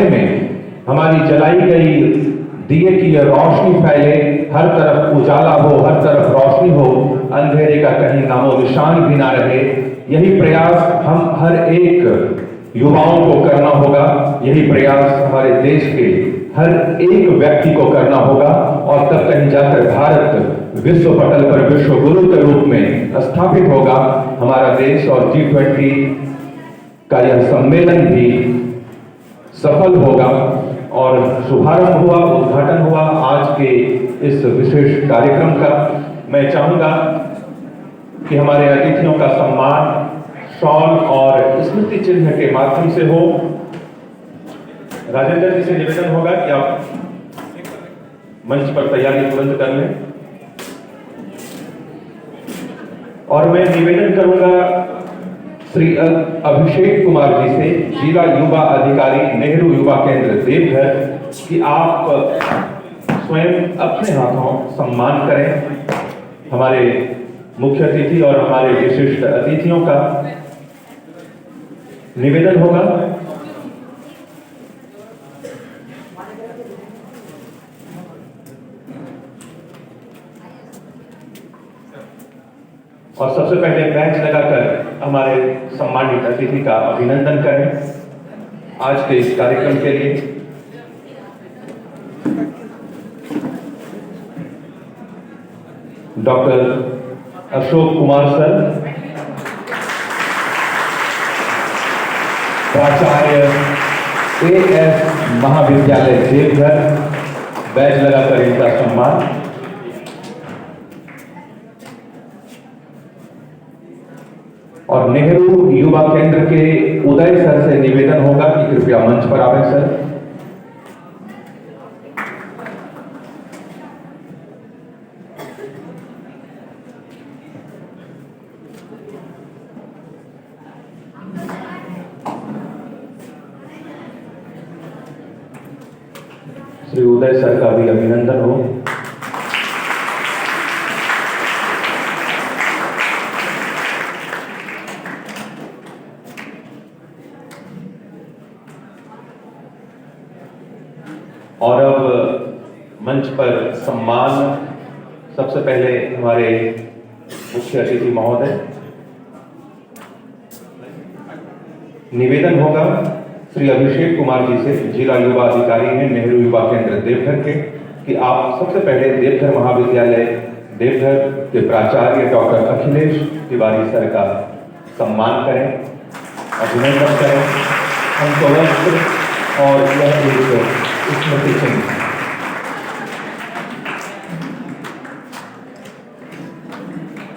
अंधेरे में हमारी जलाई गई दिए की यह रोशनी फैले, हर तरफ उजाला हो, हर तरफ रोशनी हो, अंधेरे का कहीं नामो निशान भी ना रहे। यही प्रयास हम हर एक युवाओं को करना होगा, यही प्रयास हमारे देश के हर एक व्यक्ति को करना होगा, और तब कहीं जाकर भारत विश्व पटल पर विश्व गुरु के रूप में स्थापित होगा। हमारा देश और G20 का यह सम्मेलन भी सफल होगा। और शुभारंभ हुआ, उद्घाटन हुआ आज के इस विशेष कार्यक्रम का। मैं चाहूंगा कि हमारे अतिथियों का सम्मान शॉल और स्मृति चिन्ह के माध्यम से हो। राजेंद्र जी से निवेदन होगा कि आप मंच पर तैयारी तुरंत कर लें। और मैं निवेदन करूंगा श्री अभिषेक कुमार जी से, जिला युवा अधिकारी नेहरू युवा केंद्र देवघर, कि आप स्वयं अपने हाथों सम्मान करें हमारे मुख्य अतिथि और हमारे विशिष्ट अतिथियों का। निवेदन होगा। और सबसे पहले बेंच लगाकर हमारे सम्मानित अतिथि का अभिनंदन करें आज के इस कार्यक्रम के लिए। डॉक्टर अशोक कुमार सर, प्राचार्य AS महाविद्यालय देवघर, बैच लगाकर इनका सम्मान। और नेहरू युवा केंद्र के उदय सर से निवेदन होगा कि कृपया मंच पर आवें सर। श्री उदय सर का भी अभिनंदन हो। और अब मंच पर सम्मान, सबसे पहले हमारे मुख्य अतिथि महोदय। निवेदन होगा श्री अभिषेक कुमार जी से, जिला युवा अधिकारी हैं नेहरू युवा केंद्र देवघर के, कि आप सबसे पहले देवघर महाविद्यालय देवघर के प्राचार्य डॉक्टर अखिलेश तिवारी सर का सम्मान करें, अभिनंदन करें, उनको वस्त्र और यह एक स्मृति चिन्ह।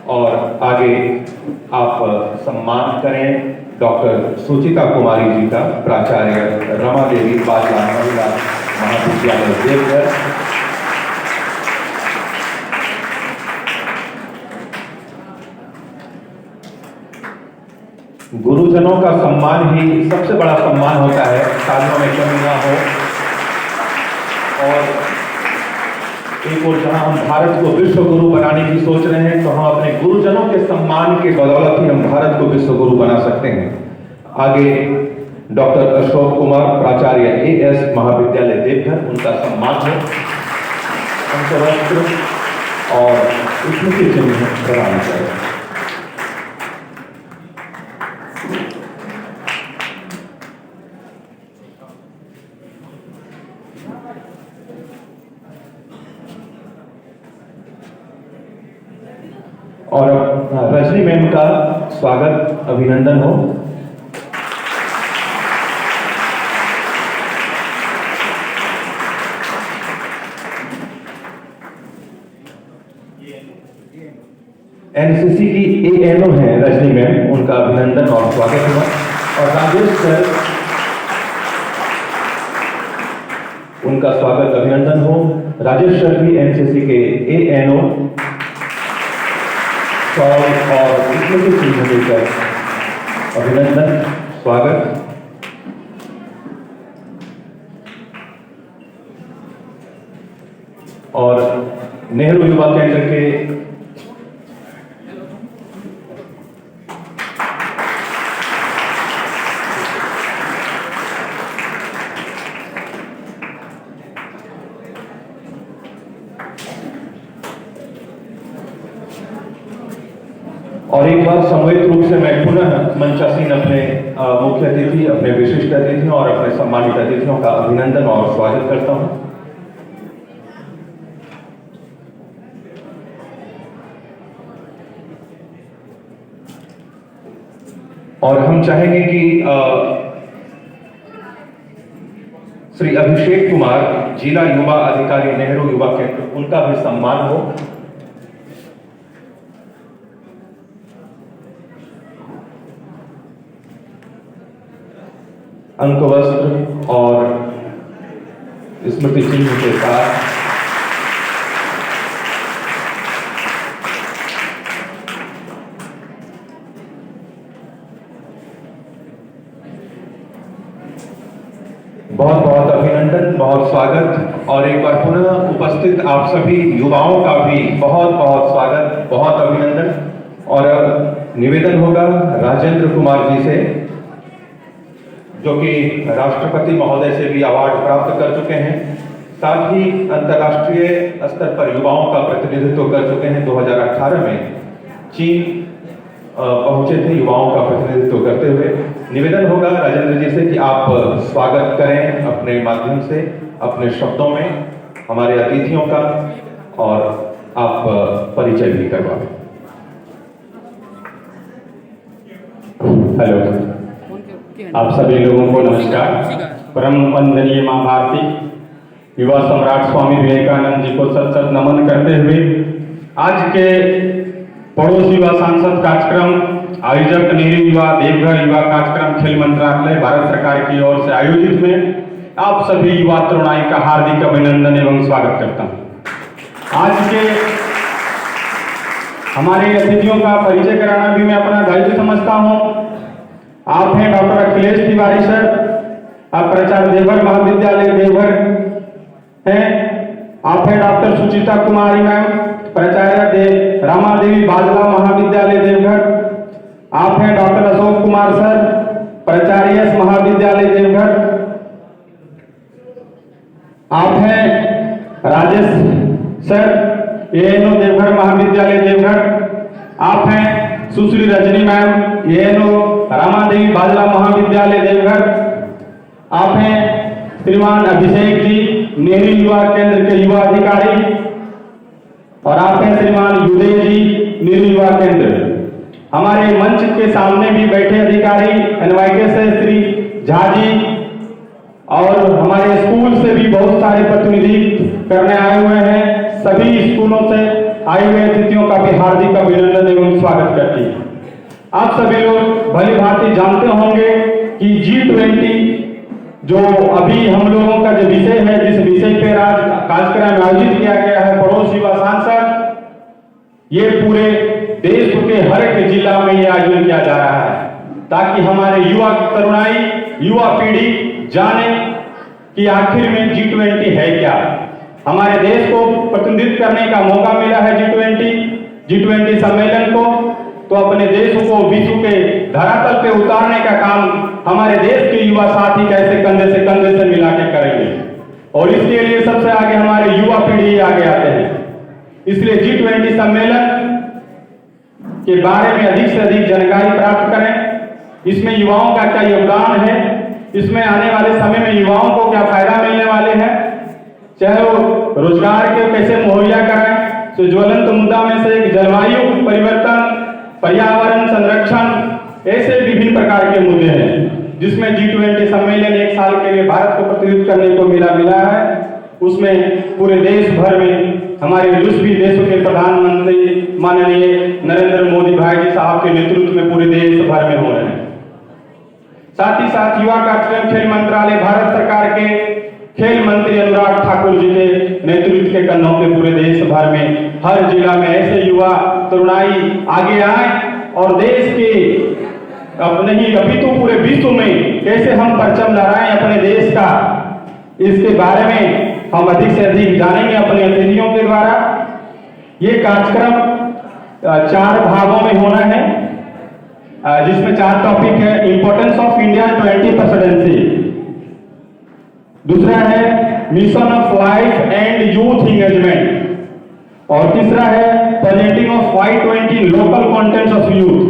और आगे आप सम्मान करें डॉक्टर सुचिता कुमारी जी का, प्राचार्य रमा देवी बालिका महिला महाविद्यालय देवघर। गुरुजनों का सम्मान ही सबसे बड़ा सम्मान होता है, तालियों में कमी ना हो। और एक और जहां हम भारत को विश्व गुरु बनाने की सोच रहे हैं, तो हम अपने गुरुजनों के सम्मान के बदौलत ही हम भारत को विश्व गुरु बना सकते हैं। आगे डॉक्टर अशोक कुमार, प्राचार्य AS महाविद्यालय देवघर, उनका सम्मान हो, उनको वस्त्र और स्मृति चिन्ह प्रदान करें। और रजनी मैम का स्वागत, अभिनंदन हो। NCC की ANO है रजनी मैम, उनका अभिनंदन और स्वागत हुआ। और राजेश सर, उनका स्वागत अभिनंदन हो। राजेश सर भी NCC के ANO, और स्मृति चिन्ह देकर अभिनंदन, स्वागत। और नेहरू युवा केंद्र के और एक बार सम्मिलित रूप से मैं पुनः मंचासीन अपने मुख्य अतिथि, अपने विशिष्ट अतिथियों और अपने सम्मानित अतिथियों का अभिनंदन और स्वागत करता हूं। और हम चाहेंगे कि श्री अभिषेक कुमार, जिला युवा अधिकारी, नेहरू युवा केंद्र, उनका भी सम्मान हो। अंक वस्त्र और स्मृति चिन्ह के साथ बहुत बहुत अभिनंदन, बहुत स्वागत। और एक बार पुनः उपस्थित आप सभी युवाओं का भी बहुत बहुत स्वागत, बहुत अभिनंदन। और निवेदन होगा राजेंद्र कुमार जी से, जो कि राष्ट्रपति महोदय से भी अवार्ड प्राप्त कर चुके हैं, साथ ही अंतर्राष्ट्रीय स्तर पर युवाओं का प्रतिनिधित्व कर चुके हैं। 2018 में चीन पहुंचे थे युवाओं का प्रतिनिधित्व करते हुए। निवेदन होगा राजेंद्र जी से कि आप स्वागत करें अपने माध्यम से, अपने शब्दों में हमारे अतिथियों का, और आप परिचय भी करवाएं। हेलो, आप सभी लोगों को नमस्कार। परम वंदनीय मां भारती, युवा सम्राट स्वामी विवेकानंद जी को सत सत नमन करते हुए आज के पड़ोस युवा सांसद कार्यक्रम आयोजक नेहरू युवा देवघर युवा कार्यक्रम खेल मंत्रालय भारत सरकार की ओर से आयोजित में आप सभी युवा तरुणाई का हार्दिक अभिनंदन एवं स्वागत करता हूं। आज के हमारे अतिथियों का परिचय कराना भी मैं अपना दायित्व समझता हूं। आप हैं डॉक्टर अखिलेश तिवारी सर, आप प्राचार्य देवघर महाविद्यालय देवघर हैं। आप हैं डॉक्टर सुचिता कुमारी मैम, प्राचार्य रामा देवी बाजला महाविद्यालय देवघर। आप हैं डॉक्टर अशोक कुमार सर, प्राचार्य महाविद्यालय देवघर। आप हैं राजेश सर, एएनओ देवघर महाविद्यालय देवघर। आप हैं सुश्री रजनी मैम, एएनओ रामादेवी बाजला महाविद्यालय देवघर। आप हैं श्रीमान अभिषेक जी, नेहरू युवा केंद्र के युवा अधिकारी। और आप हैं श्रीमान युदय जी, नेहरू युवा केंद्र। हमारे मंच के सामने भी बैठे अधिकारी एनवाईके से श्री झा जी, और हमारे स्कूल से भी बहुत सारे प्रतिनिधि करने आए हुए हैं। सभी स्कूलों से आए हुए अतिथियों का भी हार्दिक अभिनंदन एवं स्वागत करती है। आप सभी लोग भली भांति जानते होंगे कि G20 जो अभी हम लोगों का जो विषय है, जिस विषय पे आज कार्यक्रम आयोजित किया गया है पड़ोस युवा सांसद, ये पूरे देश के हर एक जिला में ये आयोजन किया जा रहा है, ताकि हमारे युवा तरुणाई, युवा पीढ़ी जाने कि आखिर में G20 है क्या। हमारे देश को प्रतिनिधित्व करने का मौका मिला है G20 सम्मेलन को, तो अपने देश को विश्व के धरातल पे उतारने का काम हमारे देश के युवा साथी कैसे कंधे से कंधे से मिला के करेंगे, और इसके लिए सबसे आगे हमारे युवा पीढ़ी आगे आते हैं। इसलिए G20 सम्मेलन के बारे में अधिक से अधिक जानकारी प्राप्त करें। इसमें युवाओं का क्या योगदान है, इसमें आने वाले समय में युवाओं को क्या फायदा मिलने वाले हैं, चाहे वो रोजगार के कैसे मुहैया कराएं। तो ज्वलंत मुद्दा में से एक जलवायु परिवर्तन, पर्यावरण संरक्षण, ऐसे विभिन्न प्रकार के मुद्दे हैं जिसमें G20 सम्मेलन एक साल के लिए भारत को प्रतिनिधित्व करने को मिला है। उसमें पूरे देश भर में हमारे दूसरी देशों के प्रधानमंत्री माननीय नरेंद्र मोदी भाई जी साहब के नेतृत्व में पूरे देश भर में हो रहे हैं। साथ ही साथ युवा कार्यक्रम खेल मंत्रालय भारत सरकार के खेल मंत्री अनुराग ठाकुर जी के नेतृत्व के कंधों पे पूरे देश भर में हर जिला में ऐसे युवा तरुणाई आगे आए और देश के अपने ही अभी तो पूरे विश्व में कैसे हम परचम लहराएं अपने देश का, इसके बारे में हम अधिक से अधिक जानेंगे अपने अतिथियों के द्वारा। ये कार्यक्रम 4 भागों में होना है, जिसमें 4 टॉपिक है। इंपॉर्टेंस ऑफ इंडिया 20 प्रेसिडेंसी, दूसरा है mission of life and youth engagement, और तीसरा है presenting of Y20 local contents of youth,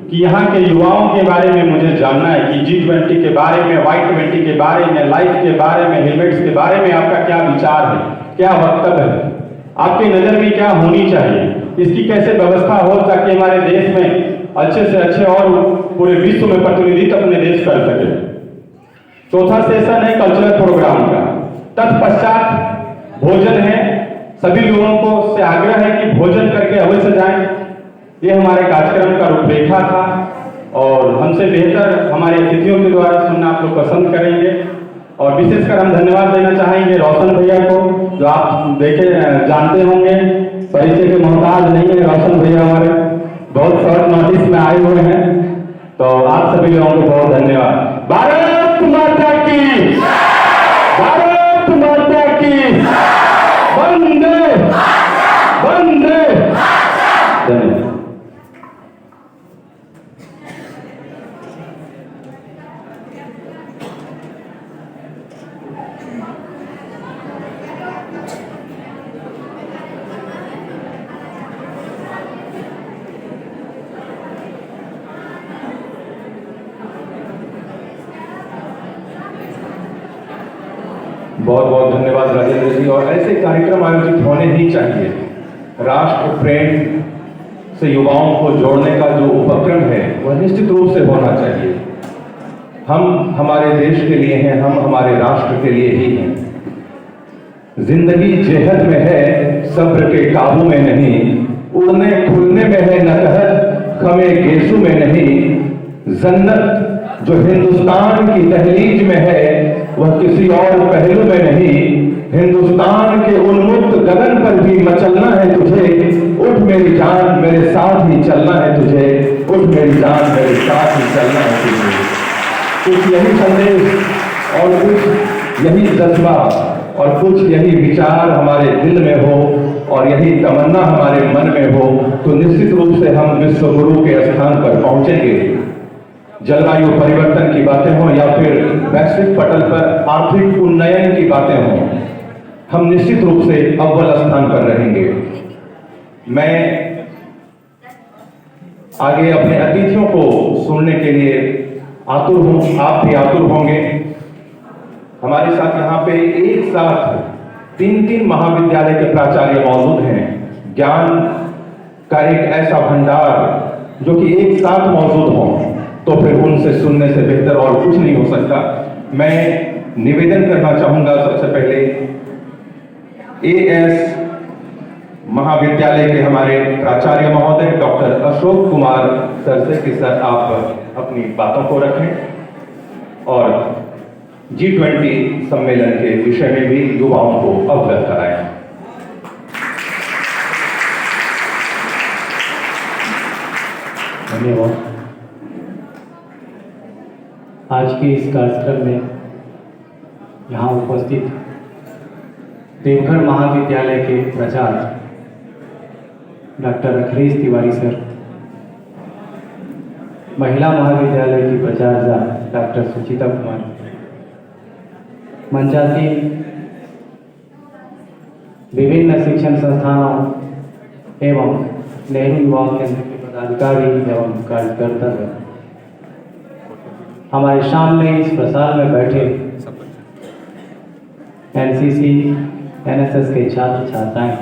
कि यहाँ के युवाओं के बारे में मुझे जानना है कि G20 के बारे में, Y20 के बारे में, लाइफ के बारे में, हेलमेट्स के बारे में आपका क्या विचार है, क्या वक्तव्य है, आपकी नज़र में क्या होनी चाहिए, इसकी कैसे व्यवस्था हो ताकि हमारे देश में अच्छे से अच्छे और पूरे विश्व में प्रतिनिधित्व अपने देश कर सके। चौथा सेशन है कल्चरल प्रोग्राम का। तत्पश्चात भोजन है। सभी लोगों को से आग्रह है कि भोजन करके अवश्य जाएं। ये हमारे कार्यक्रम का रूपरेखा था और हमसे बेहतर हमारे अतिथियों के द्वारा सुनना आप लोग पसंद करेंगे। और विशेषकर हम धन्यवाद देना चाहेंगे रोशन भैया को, जो आप देखे जानते होंगे, परिचय के मोहताज नहीं है। रोशन भैया हमारे बहुत शॉर्ट नोटिस में आए हुए हैं, तो आप सभी लोगों को बहुत धन्यवाद। भारत माता की, भारत माता की, वंदे वंदे। धन्यवाद। बहुत बहुत धन्यवाद राजेंद्र जी। और ऐसे कार्यक्रम आयोजित होने ही चाहिए। राष्ट्र प्रेम से युवाओं को जोड़ने का जो उपक्रम है वह निश्चित रूप से होना चाहिए। हम हमारे देश के लिए हैं, हम हमारे राष्ट्र के लिए ही हैं। जिंदगी जेहद में है, सब्र के काबू में नहीं, उड़ने खुलने में है नकहत, खमे गेसू में नहीं। जन्नत जो हिंदुस्तान की दहलीज में है वह किसी और पहलू में नहीं। हिंदुस्तान के उन्मुक्त गगन पर भी मचलना है तुझे, उठ मेरी जान मेरे साथ ही चलना है तुझे, उठ मेरी जान मेरे साथ ही चलना है तुझे। कुछ यही संदेश और कुछ यही जज्बा और कुछ यही विचार हमारे दिल में हो और यही तमन्ना हमारे मन में हो तो निश्चित रूप से हम विश्व गुरु के स्थान पर पहुंचेंगे। जलवायु परिवर्तन की बातें हों या फिर वैश्विक पटल पर आर्थिक उन्नयन की बातें हों, हम निश्चित रूप से अव्वल स्थान पर रहेंगे। मैं आगे अपने अतिथियों को सुनने के लिए आतुर हूं, आप भी आतुर होंगे। हमारे साथ यहाँ पे एक साथ 3 महाविद्यालय के प्राचार्य मौजूद हैं। ज्ञान का एक ऐसा भंडार जो कि एक साथ मौजूद हो तो फिर उनसे सुनने से बेहतर और कुछ नहीं हो सकता। मैं निवेदन करना चाहूंगा सबसे पहले एएस महाविद्यालय के हमारे प्राचार्य महोदय डॉक्टर अशोक कुमार सर से कि सर आप अपनी बातों को रखें और G20 सम्मेलन के विषय में भी युवाओं को अवगत कराएं। धन्यवाद। आज के इस कार्यक्रम में यहाँ उपस्थित देवघर महाविद्यालय के प्राचार्य डॉक्टर अखिलेश तिवारी सर, महिला महाविद्यालय की प्राचार्य डॉक्टर सुचिता कुमार, मंचासीन विभिन्न शिक्षण संस्थानों एवं नेहरू युवा केंद्र के पदाधिकारी एवं कार्यकर्ता हैं। हमारे सामने इस प्रसार में बैठे एनसीसी एनएसएस के छात्र छात्राएं,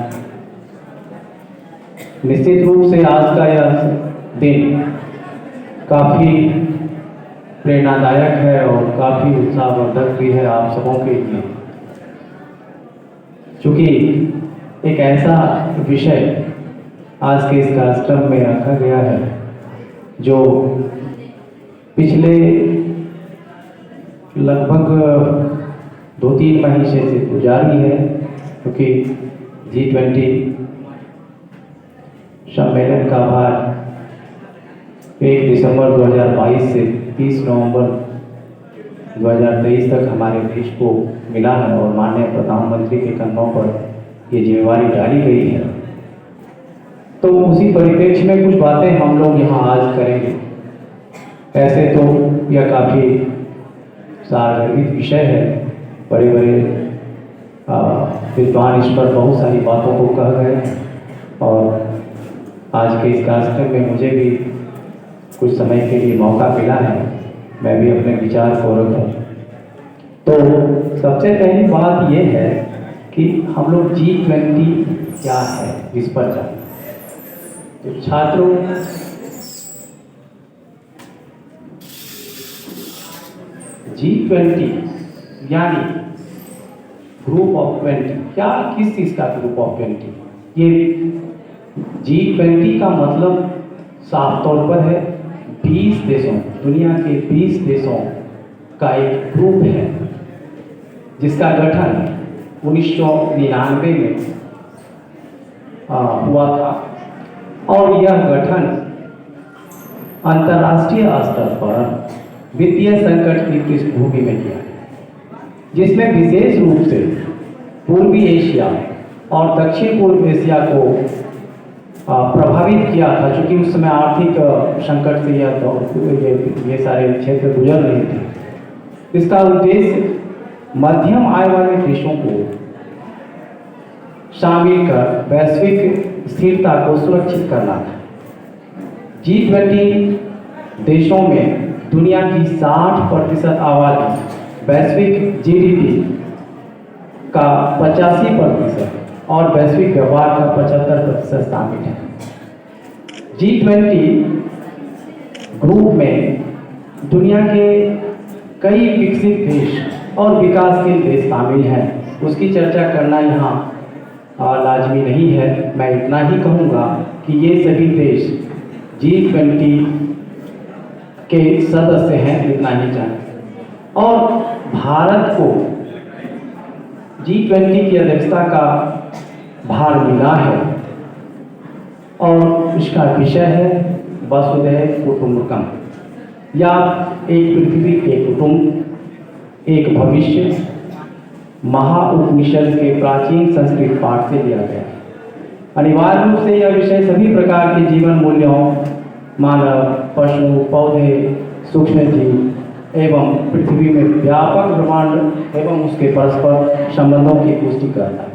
निश्चित रूप से आज का यह दिन काफ़ी प्रेरणादायक है और काफ़ी उत्साहवर्धक भी है आप सबों के लिए, क्योंकि एक ऐसा विषय आज के इस कार्यक्रम में रखा गया है जो पिछले लगभग 2-3 महीने से जारी है, क्योंकि G20 सम्मेलन का भार 1 दिसंबर 2022 से 30 नवंबर 2023 तक हमारे देश को मिला है और माननीय प्रधानमंत्री के कंधों पर ये जिम्मेवारी डाली गई है। तो उसी परिप्रेक्ष्य में कुछ बातें हम लोग यहाँ आज करेंगे। ऐसे तो यह काफ़ी सार्वजनिक विषय है, बड़े बड़े विद्वान इस पर बहुत सारी बातों को कह गए, और आज के इस कार्यक्रम में मुझे भी कुछ समय के लिए मौका मिला है, मैं भी अपने विचार को रखूं। तो सबसे पहली बात यह है कि हम लोग G20 क्या है इस पर जाएं। तो छात्रों, G20 यानी ग्रुप ऑफ 20, क्या किस चीज़ का ग्रुप ऑफ 20? ये G20 का मतलब साफ तौर पर है 20 देशों, दुनिया के 20 देशों का एक ग्रुप है जिसका गठन 1999 में हुआ था। और यह गठन अंतर्राष्ट्रीय स्तर पर वित्तीय संकट की पृष्ठभूमि में किया है, जिसमें विशेष रूप से पूर्वी एशिया और दक्षिण पूर्व एशिया को प्रभावित किया था, क्योंकि उस समय आर्थिक संकट से ये सारे क्षेत्र गुजर रहे थे। इसका उद्देश्य मध्यम आय वाले देशों को शामिल कर वैश्विक स्थिरता को सुरक्षित करना था। G20 देशों में दुनिया की 60% आबादी, वैश्विक जीडीपी का 85% और वैश्विक व्यापार का 75% शामिल है। G20 ग्रुप में दुनिया के कई विकसित देश और विकासशील देश शामिल हैं। उसकी चर्चा करना यहाँ लाजमी नहीं है। मैं इतना ही कहूँगा कि ये सभी देश G20 के सदस्य हैं, इतना ही जाने। और भारत को G20 की अध्यक्षता का भार मिला है और इसका विषय है वसुधैव कुटुंबकम, या एक पृथ्वी एक कुटुंब एक भविष्य, महाउपनिषद के प्राचीन संस्कृत पाठ से लिया गया। अनिवार्य रूप से यह विषय सभी प्रकार के जीवन मूल्यों, मानव, पशु, पौधे, सूक्ष्म जीव एवं पृथ्वी में व्यापक ब्रह्मांड एवं उसके परस्पर संबंधों की पुष्टि करता है।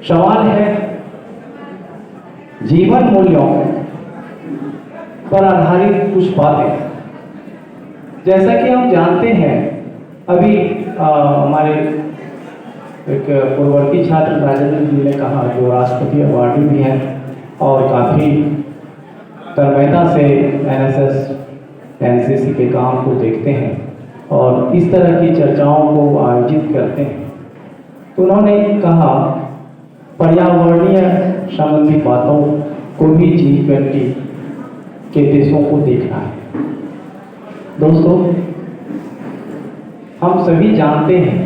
सवाल है जीवन मूल्यों पर आधारित कुछ बातें। जैसा कि हम जानते हैं, अभी हमारे एक पूर्ववर्ती छात्र राजेंद्र जी ने कहा, जो राष्ट्रपति अवार्डी भी हैं और काफ़ी तन्मयता से NSS NCC के काम को देखते हैं और इस तरह की चर्चाओं को आयोजित करते हैं। तो उन्होंने कहा पर्यावरणीय संबंधी बातों को भी G20 के देशों को देखना है। दोस्तों, हम सभी जानते हैं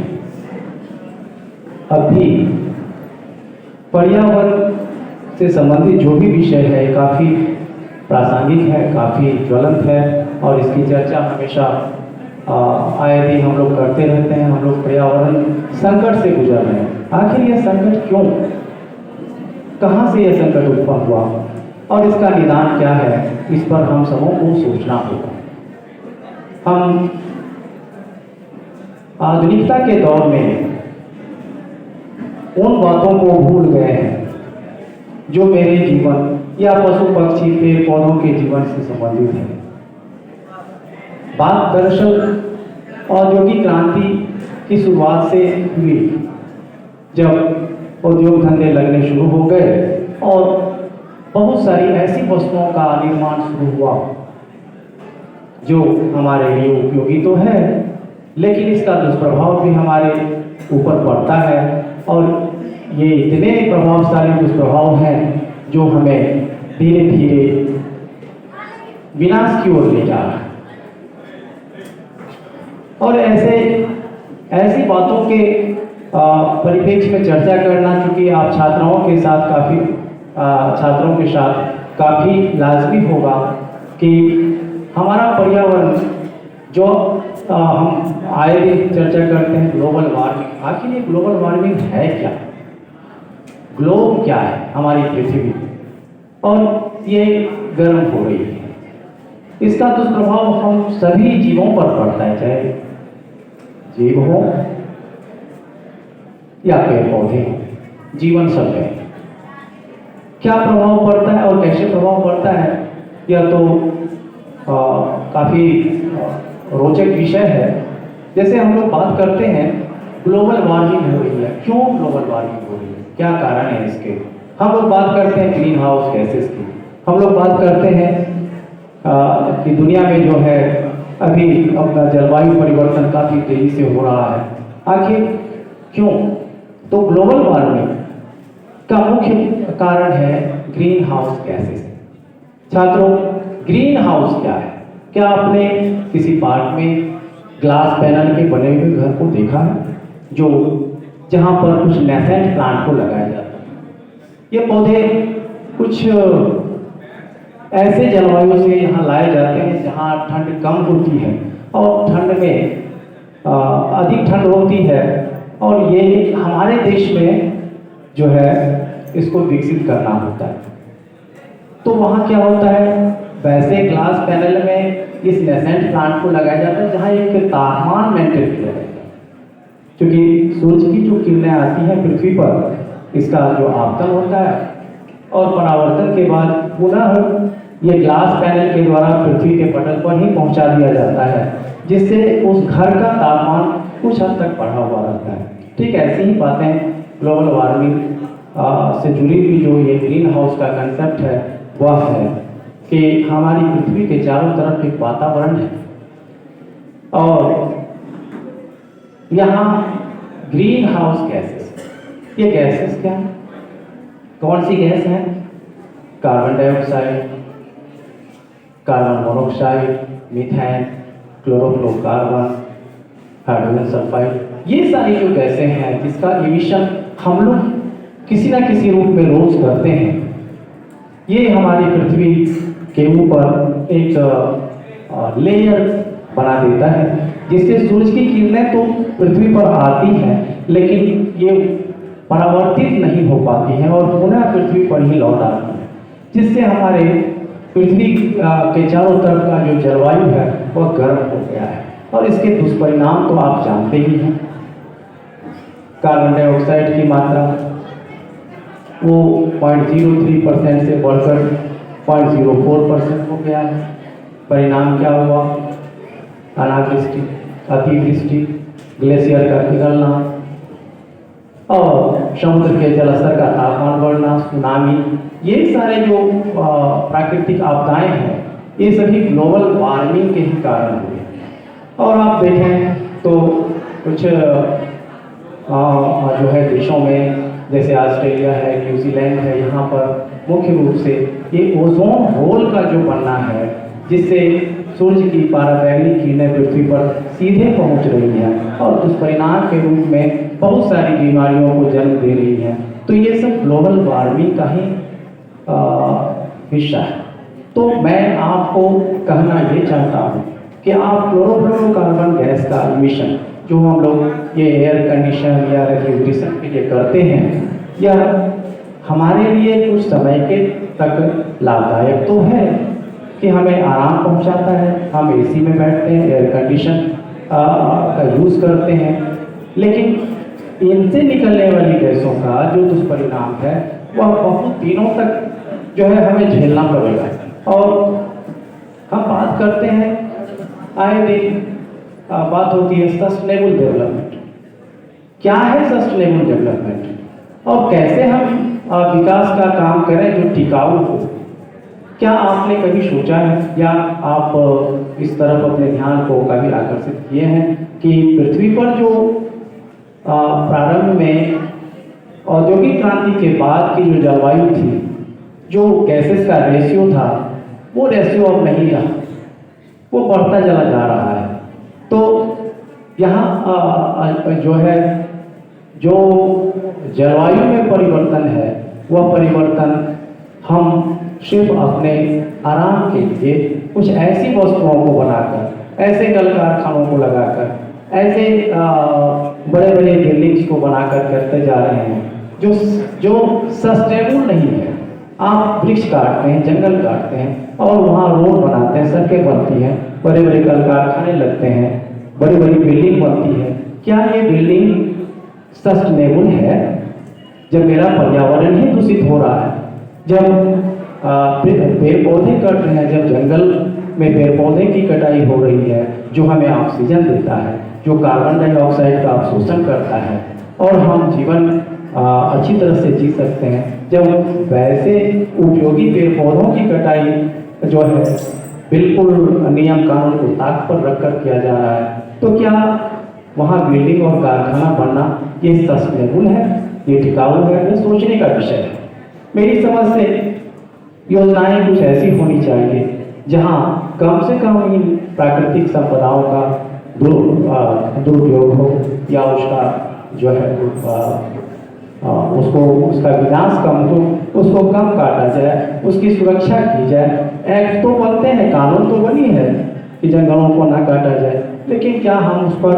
अभी पर्यावरण से संबंधित जो भी विषय है काफ़ी प्रासंगिक है, काफ़ी ज्वलंत है और इसकी चर्चा हमेशा आए दिन हम लोग करते रहते हैं। हम लोग पर्यावरण संकट से गुजर रहे हैं। आखिर यह संकट क्यों, कहाँ से यह संकट उत्पन्न हुआ और इसका निदान क्या है, इस पर हम सबों को सोचना होगा। हम आधुनिकता के दौर में उन बातों को भूल गए हैं जो मेरे जीवन या पशु पक्षी पेड़ पौधों के जीवन से संबंधित है। बात दरअसल औद्योगिक क्रांति की शुरुआत से हुई, जब उद्योग धंधे लगने शुरू हो गए और बहुत सारी ऐसी वस्तुओं का निर्माण शुरू हुआ जो हमारे लिए उपयोगी तो है, लेकिन इसका दुष्प्रभाव भी हमारे ऊपर पड़ता है और ये इतने प्रभावशाली दुष्प्रभाव हैं जो हमें धीरे धीरे विनाश की ओर ले जा रहा है। और ऐसी बातों के परिप्रेक्ष्य में चर्चा करना, चूँकि आप छात्रों के साथ काफ़ी लाजमी होगा कि हमारा पर्यावरण जो हम आए दिन चर्चा करते हैं ग्लोबल वार्मिंग, आखिर ये ग्लोबल वार्मिंग है क्या? ग्लोब क्या है? हमारी पृथ्वी, और ये गर्म हो रही है। इसका दुष्प्रभाव हम सभी जीवों पर पड़ता है, चाहे जीव हो या पेड़ पौधे, जीवन सब है। क्या प्रभाव पड़ता है और कैसे प्रभाव पड़ता है, यह तो काफ़ी रोचक विषय है। जैसे हम लोग बात करते हैं ग्लोबल वार्मिंग हो रही है, क्यों ग्लोबल वार्मिंग हो रही है, क्या कारण है इसके। हम लोग बात करते हैं ग्रीन हाउस गैसेस की, हम लोग बात करते हैं कि दुनिया में जो है अभी अपना जलवायु परिवर्तन काफ़ी तेजी से हो रहा है। आखिर क्यों? तो ग्लोबल वार्मिंग का मुख्य कारण है ग्रीन हाउस गैसेस। छात्रों, ग्रीन हाउस क्या है? क्या आपने किसी पार्क में ग्लास पैनल के बने हुए घर को देखा है, जो जहाँ पर कुछ नेसेंट प्लांट को लगाया जाता है? ये पौधे कुछ ऐसे जलवायु से यहाँ लाए जाते हैं जहाँ ठंड कम होती है और ठंड में अधिक ठंड होती है, और ये हमारे देश में जो है इसको विकसित करना होता है। तो वहाँ क्या होता है, वैसे ग्लास पैनल में इस नेसेंट प्लांट को लगाया जाता है जहाँ एक तापमान मेंटेन किया जाता है, क्योंकि सूरज की जो किरणें आती हैं पृथ्वी पर, इसका जो आपतन होता है और परावर्तन के बाद पुनः ये ग्लास पैनल के द्वारा पृथ्वी के पटल पर ही पहुंचा दिया जाता है, जिससे उस घर का तापमान कुछ हद तक बढ़ा हुआ रहता है। ठीक ऐसी ही बातें ग्लोबल वार्मिंग से जुड़ी हुई जो ये ग्रीन हाउस का कंसेप्ट है वह है कि हमारी पृथ्वी के चारों तरफ एक वातावरण है, और यहाँ ग्रीन हाउस गैसेस, ये गैसेस क्या है, कौन सी गैस है? Carbon dioxide, carbon monoxide, methane, chlorofluorocarbon, hydrogen sulphide, ये सारी जो गैसें हैं जिसका इमिशन हम लोग किसी ना किसी रूप में रोज करते हैं, ये हमारी पृथ्वी के ऊपर एक लेयर बना देता है, जिससे सूरज की किरणें तो पृथ्वी पर आती हैं लेकिन ये परावर्तित नहीं हो पाती हैं और पुनः पृथ्वी पर ही लौट आती है, जिससे हमारे पृथ्वी के चारों तरफ का जो जलवायु है वह गर्म हो गया है। और इसके दुष्परिणाम तो आप जानते ही हैं। कार्बन डाइऑक्साइड की मात्रा वो 0.03% से बढ़कर 0.04% हो गया है। परिणाम क्या हुआ? अनावृष्टि, अतिवृष्टि, ग्लेशियर का पिघलना और समुद्र के जलस्तर का तापमान बढ़ना, सुनामी, ये सारे जो प्राकृतिक आपदाएं हैं ये सभी ग्लोबल वार्मिंग के ही कारण हुए। और आप देखें तो कुछ जो है देशों में जैसे ऑस्ट्रेलिया है, न्यूजीलैंड है, यहाँ पर मुख्य रूप से ये ओजोन होल का जो बनना है, जिससे सूर्य की पराबैंगनी किरणें पृथ्वी पर सीधे पहुंच रही हैं और दुष्परिणाम के रूप में बहुत सारी बीमारियों को जन्म दे रही हैं। तो ये सब ग्लोबल वार्मिंग का ही हिस्सा है। तो मैं आपको कहना ये चाहता हूँ कि आप क्लोरोफ्लोरोकार्बन गैस का इमिशन जो हम लोग ये एयर कंडीशन या रेफ्रिजरेशन के लिए करते हैं, यह हमारे लिए कुछ समय के तक लाभदायक तो है कि हमें आराम पहुंचाता है, हम एसी में बैठते हैं, एयर कंडीशन का यूज़ करते हैं, लेकिन इनसे निकलने वाली गैसों का जो दुष्परिणाम है वह बहुत दिनों तक जो है हमें झेलना पड़ेगा। और हम बात करते हैं, आए दिन बात होती है सस्टेनेबल डेवलपमेंट। क्या है सस्टेनेबल डेवलपमेंट और कैसे हम विकास का काम करें जो टिकाऊ हो? क्या आपने कभी सोचा है या आप इस तरफ अपने ध्यान को कभी आकर्षित किए हैं कि पृथ्वी पर जो प्रारंभ में औद्योगिक क्रांति के बाद की जो जलवायु थी, जो गैसेस का रेशियो था, वो रेशियो अब नहीं रहा, वो बढ़ता चला जा रहा है। तो यहाँ जो है जो जलवायु में परिवर्तन है वह परिवर्तन हम सिर्फ अपने आराम के लिए कुछ ऐसी वस्तुओं को बनाकर, ऐसे कल कारखानों को लगाकर, ऐसे बड़े बड़े बिल्डिंग्स को बनाकर करते जा रहे हैं जो सस्टेनेबल नहीं है। आप वृक्ष काटते हैं, जंगल काटते हैं और वहाँ रोड बनाते हैं, सड़कें बनती हैं, बड़े बड़े कल कारखाने लगते हैं, बड़ी बड़ी बिल्डिंग बनती है। क्या ये बिल्डिंग सस्टेनेबल है जब मेरा पर्यावरण ही दूषित हो रहा है? जब पेड़ पौधे कट रहे हैं, जब जंगल में पेड़ पौधे की कटाई हो रही है, जो हमें ऑक्सीजन देता है, जो कार्बन डाइऑक्साइड का अवशोषण करता है और हम जीवन अच्छी तरह से जी सकते हैं, जब वैसे उपयोगी पेड़ पौधों की कटाई जो है बिल्कुल नियम कानून को ताक पर रखकर किया जा रहा है, तो क्या वहाँ बिल्डिंग और कारखाना बनना ये सस्टेनेबल है, ये टिकाऊ है? ये सोचने का विषय है। मेरी समझ से योजनाएं कुछ ऐसी होनी चाहिए जहाँ कम से कम इन प्राकृतिक संपदाओं का दुरुपयोग हो या उसका जो है उसका विनाश कम हो, उसको कम काटा जाए, उसकी सुरक्षा की जाए। एक्ट तो बनते हैं, कानून तो बनी है कि जंगलों को ना काटा जाए, लेकिन क्या हम उस पर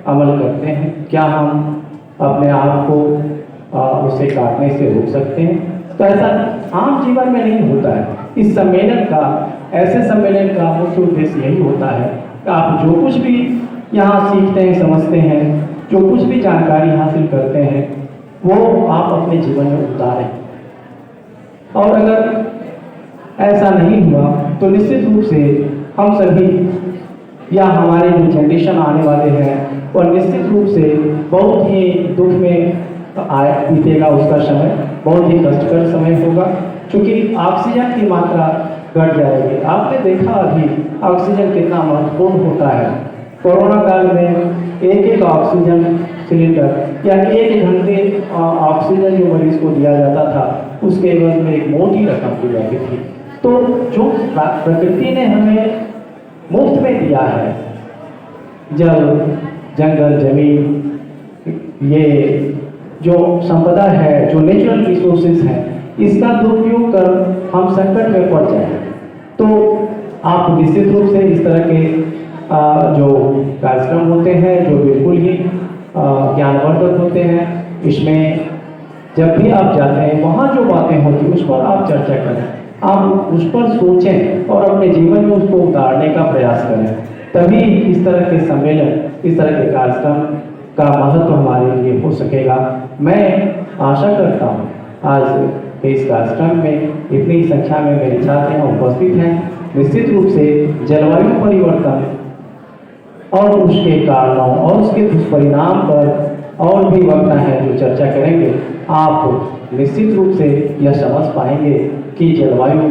अमल करते हैं? क्या हम अपने आप को उसे काटने से रोक सकते हैं? तो ऐसा आम जीवन में नहीं होता है। इस सम्मेलन का, ऐसे सम्मेलन का मुख्य उद्देश्य यही होता है कि आप जो कुछ भी यहाँ सीखते हैं, समझते हैं, जो कुछ भी जानकारी हासिल करते हैं, वो आप अपने जीवन में उतारें। और अगर ऐसा नहीं हुआ तो निश्चित रूप से हम सभी या हमारे जो जनरेशन आने वाले हैं, और निश्चित रूप से बहुत ही दुख में बीतेगा उसका समय, बहुत ही कष्टकर समय होगा, क्योंकि ऑक्सीजन की मात्रा घट जाएगी। आपने देखा अभी ऑक्सीजन कितना महत्वपूर्ण होता है। कोरोना काल में एक ऑक्सीजन सिलेंडर या 1 घंटे ऑक्सीजन जो मरीज को दिया जाता था, उसके एवज में एक मोटी रकम दी जाती थी। तो जो प्रकृति ने हमें मुफ्त में दिया है, जल, जंगल, जमीन, ये जो संपदा है, जो नेचुरल रिसोर्सेज हैं, इसका दुरुपयोग कर हम संकट में पड़ जाए, तो आप निश्चित रूप से इस तरह के जो कार्यक्रम होते हैं, जो बिल्कुल ही ज्ञानवर्धक होते हैं, इसमें जब भी आप जाते हैं, वहाँ जो बातें होती हैं उस पर आप चर्चा करें, आप उस पर सोचें और अपने जीवन में उसको उतारने का प्रयास करें। तभी इस तरह के सम्मेलन, इस तरह के कार्यक्रम का महत्व हमारे लिए हो सकेगा। मैं आशा करता हूँ आज इस कार्यक्रम में इतनी संख्या में मेरे छात्र उपस्थित हैं। निश्चित रूप से जलवायु परिवर्तन और उसके कारणों और उसके दुष्परिणाम पर और भी वक्ता हैं जो चर्चा करेंगे। आप निश्चित रूप से यह समझ पाएंगे कि जलवायु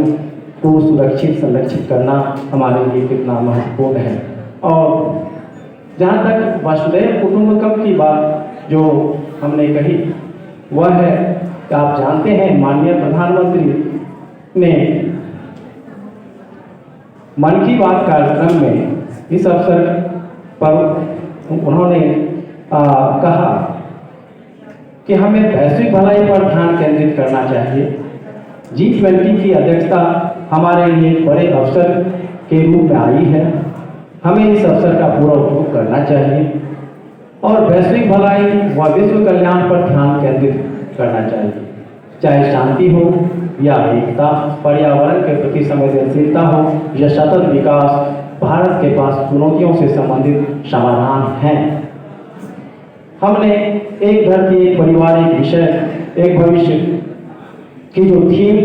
को सुरक्षित, संरक्षित करना हमारे लिए कितना महत्वपूर्ण है। और जहाँ तक वसुधैव कुटुंबकम की बात जो हमने कही, वह है कि आप जानते हैं माननीय प्रधानमंत्री ने मन की बात कार्यक्रम में इस अवसर पर उन्होंने कहा कि हमें वैश्विक भलाई पर ध्यान केंद्रित करना चाहिए। G20 की अध्यक्षता हमारे लिए एक बड़े अवसर के रूप में आई है। हमें इस अवसर का पूरा उपयोग करना चाहिए और वैश्विक भलाई व विश्व कल्याण पर ध्यान केंद्रित करना चाहिए, चाहे शांति हो या एकता, पर्यावरण के प्रति संवेदनशीलता हो या सतत विकास। भारत के पास चुनौतियों से संबंधित समाधान हैं। हमने एक धरती, एक परिवार, एक विषय, एक भविष्य की जो थीम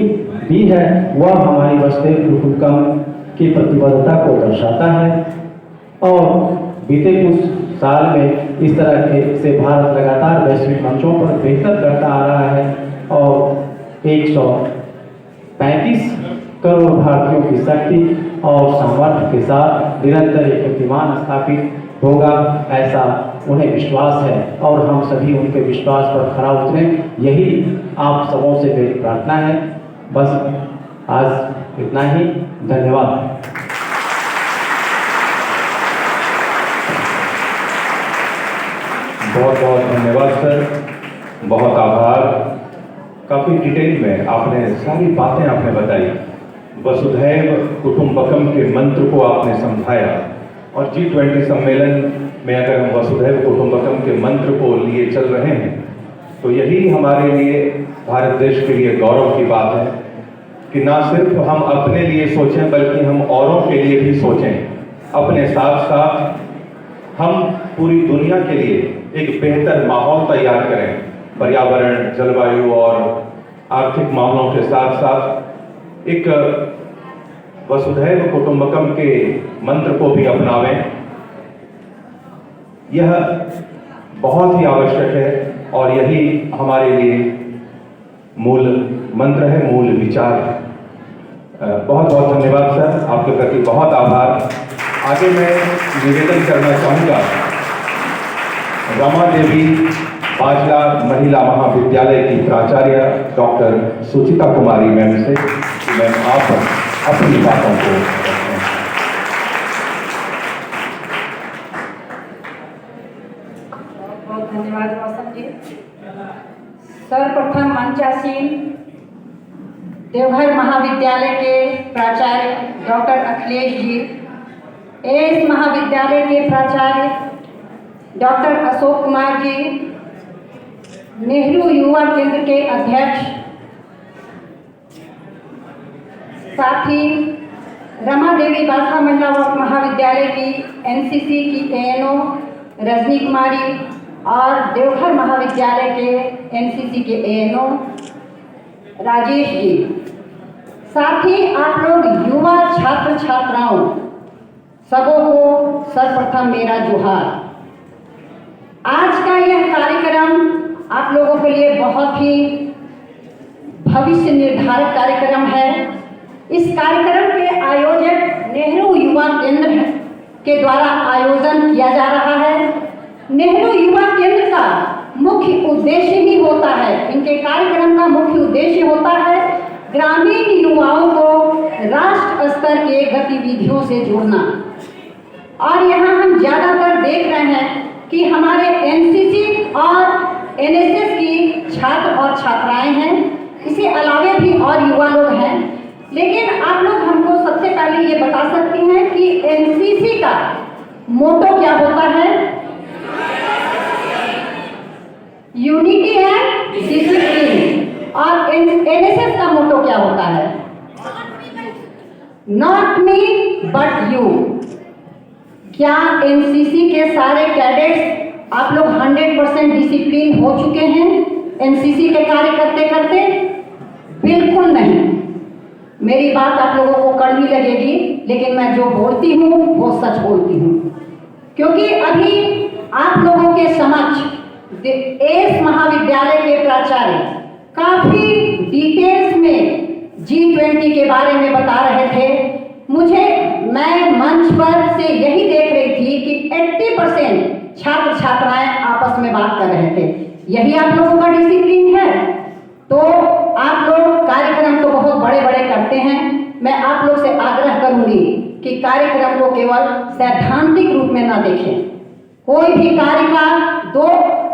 दी है, वह हमारी वसुधैव कुटुंबकम की प्रतिबद्धता को दर्शाता है। और बीते कुछ साल में इस तरह के से भारत लगातार वैश्विक मंचों पर बेहतर करता आ रहा है और 135 करोड़ भारतीयों की शक्ति और सामर्थ्य के साथ निरंतर एक कीर्तिमान स्थापित होगा, ऐसा उन्हें विश्वास है और हम सभी उनके विश्वास पर खरा उतरें, यही आप सबों से मेरी प्रार्थना है। बस आज इतना ही, धन्यवाद। बहुत बहुत धन्यवाद सर, बहुत आभार। काफ़ी डिटेल में आपने सारी बातें आपने बताई, वसुधैव कुटुंबकम के मंत्र को आपने समझाया। और G20 सम्मेलन में अगर हम वसुधैव कुटुंबकम के मंत्र को लिए चल रहे हैं, तो यही हमारे लिए, भारत देश के लिए गौरव की बात है कि ना सिर्फ हम अपने लिए सोचें बल्कि हम औरों के लिए भी सोचें। अपने साथ साथ हम पूरी दुनिया के लिए एक बेहतर माहौल तैयार करें, पर्यावरण, जलवायु और आर्थिक मामलों के साथ साथ एक वसुधैव कुटुंबकम के मंत्र को भी अपनावें। यह बहुत ही आवश्यक है और यही हमारे लिए मूल मंत्र है, मूल विचार है। बहुत बहुत धन्यवाद सर, आपके प्रति बहुत आभार। आगे मैं निवेदन करना चाहूँगा रमा देवी बाजला महिला महाविद्यालय की प्राचार्य डॉक्टर सुचिता कुमारी मैम से कि मैम आप अपनी बातों को रखें। बहुत धन्यवाद रोशन जी। सर्वप्रथम मंचासीन देवघर महाविद्यालय के प्राचार्य डॉक्टर अखिलेश जी, एस महाविद्यालय के प्राचार्य डॉक्टर अशोक कुमार जी, नेहरू युवा केंद्र के अध्यक्ष, साथ ही रमा देवी बाजला महिला महाविद्यालय की एनसीसी की एएनओ रजनी कुमारी और देवघर महाविद्यालय के एनसीसी के एएनओ राजेश जी, साथ ही आप लोग युवा छात्र छात्राओं सबों को सर्वप्रथम मेरा जोहार। आज का यह कार्यक्रम आप लोगों के लिए बहुत ही भविष्य निर्धारक कार्यक्रम है। इस कार्यक्रम के आयोजक नेहरू युवा केंद्र के द्वारा आयोजन किया जा रहा है। नेहरू युवा केंद्र का मुख्य उद्देश्य ही होता है, इनके कार्यक्रम का मुख्य उद्देश्य होता है ग्रामीण युवाओं को राष्ट्र स्तर के गतिविधियों से जोड़ना। और यहाँ हम ज्यादातर देख रहे हैं कि हमारे एनसीसी और एनएसएस की छात्र और छात्राएं हैं, इसके अलावे भी और युवा लोग हैं। लेकिन आप लोग हमको सबसे पहले ये बता सकती हैं कि एनसीसी का मोटो क्या होता है? Unity and discipline. और एनएसएस का मोटो क्या होता है? Not me but you. क्या एनसीसी के सारे कैडेट्स आप लोग 100% डिसिप्लिन हो चुके हैं एनसीसी के कार्य करते करते? बिल्कुल नहीं। मेरी बात आप लोगों को कड़वी लगेगी, लेकिन मैं जो बोलती हूँ वो सच बोलती हूँ, क्योंकि अभी आप लोगों के समक्ष एस महाविद्यालय के प्राचार्य काफी डिटेल्स में G20 के बारे में बता रहे थे। मैं मंच पर से यही देख रही थी कि 80% छात्र छात्राएं आपस में बात कर रहे थे। यही आप लोगों का डिसिप्लिन है? तो आप लोग कार्यक्रम तो बहुत बड़े बड़े करते हैं। मैं आप लोग से आग्रह करूंगी कि कार्यक्रम को केवल सैद्धांतिक रूप में ना देखें। कोई भी कार्य का दो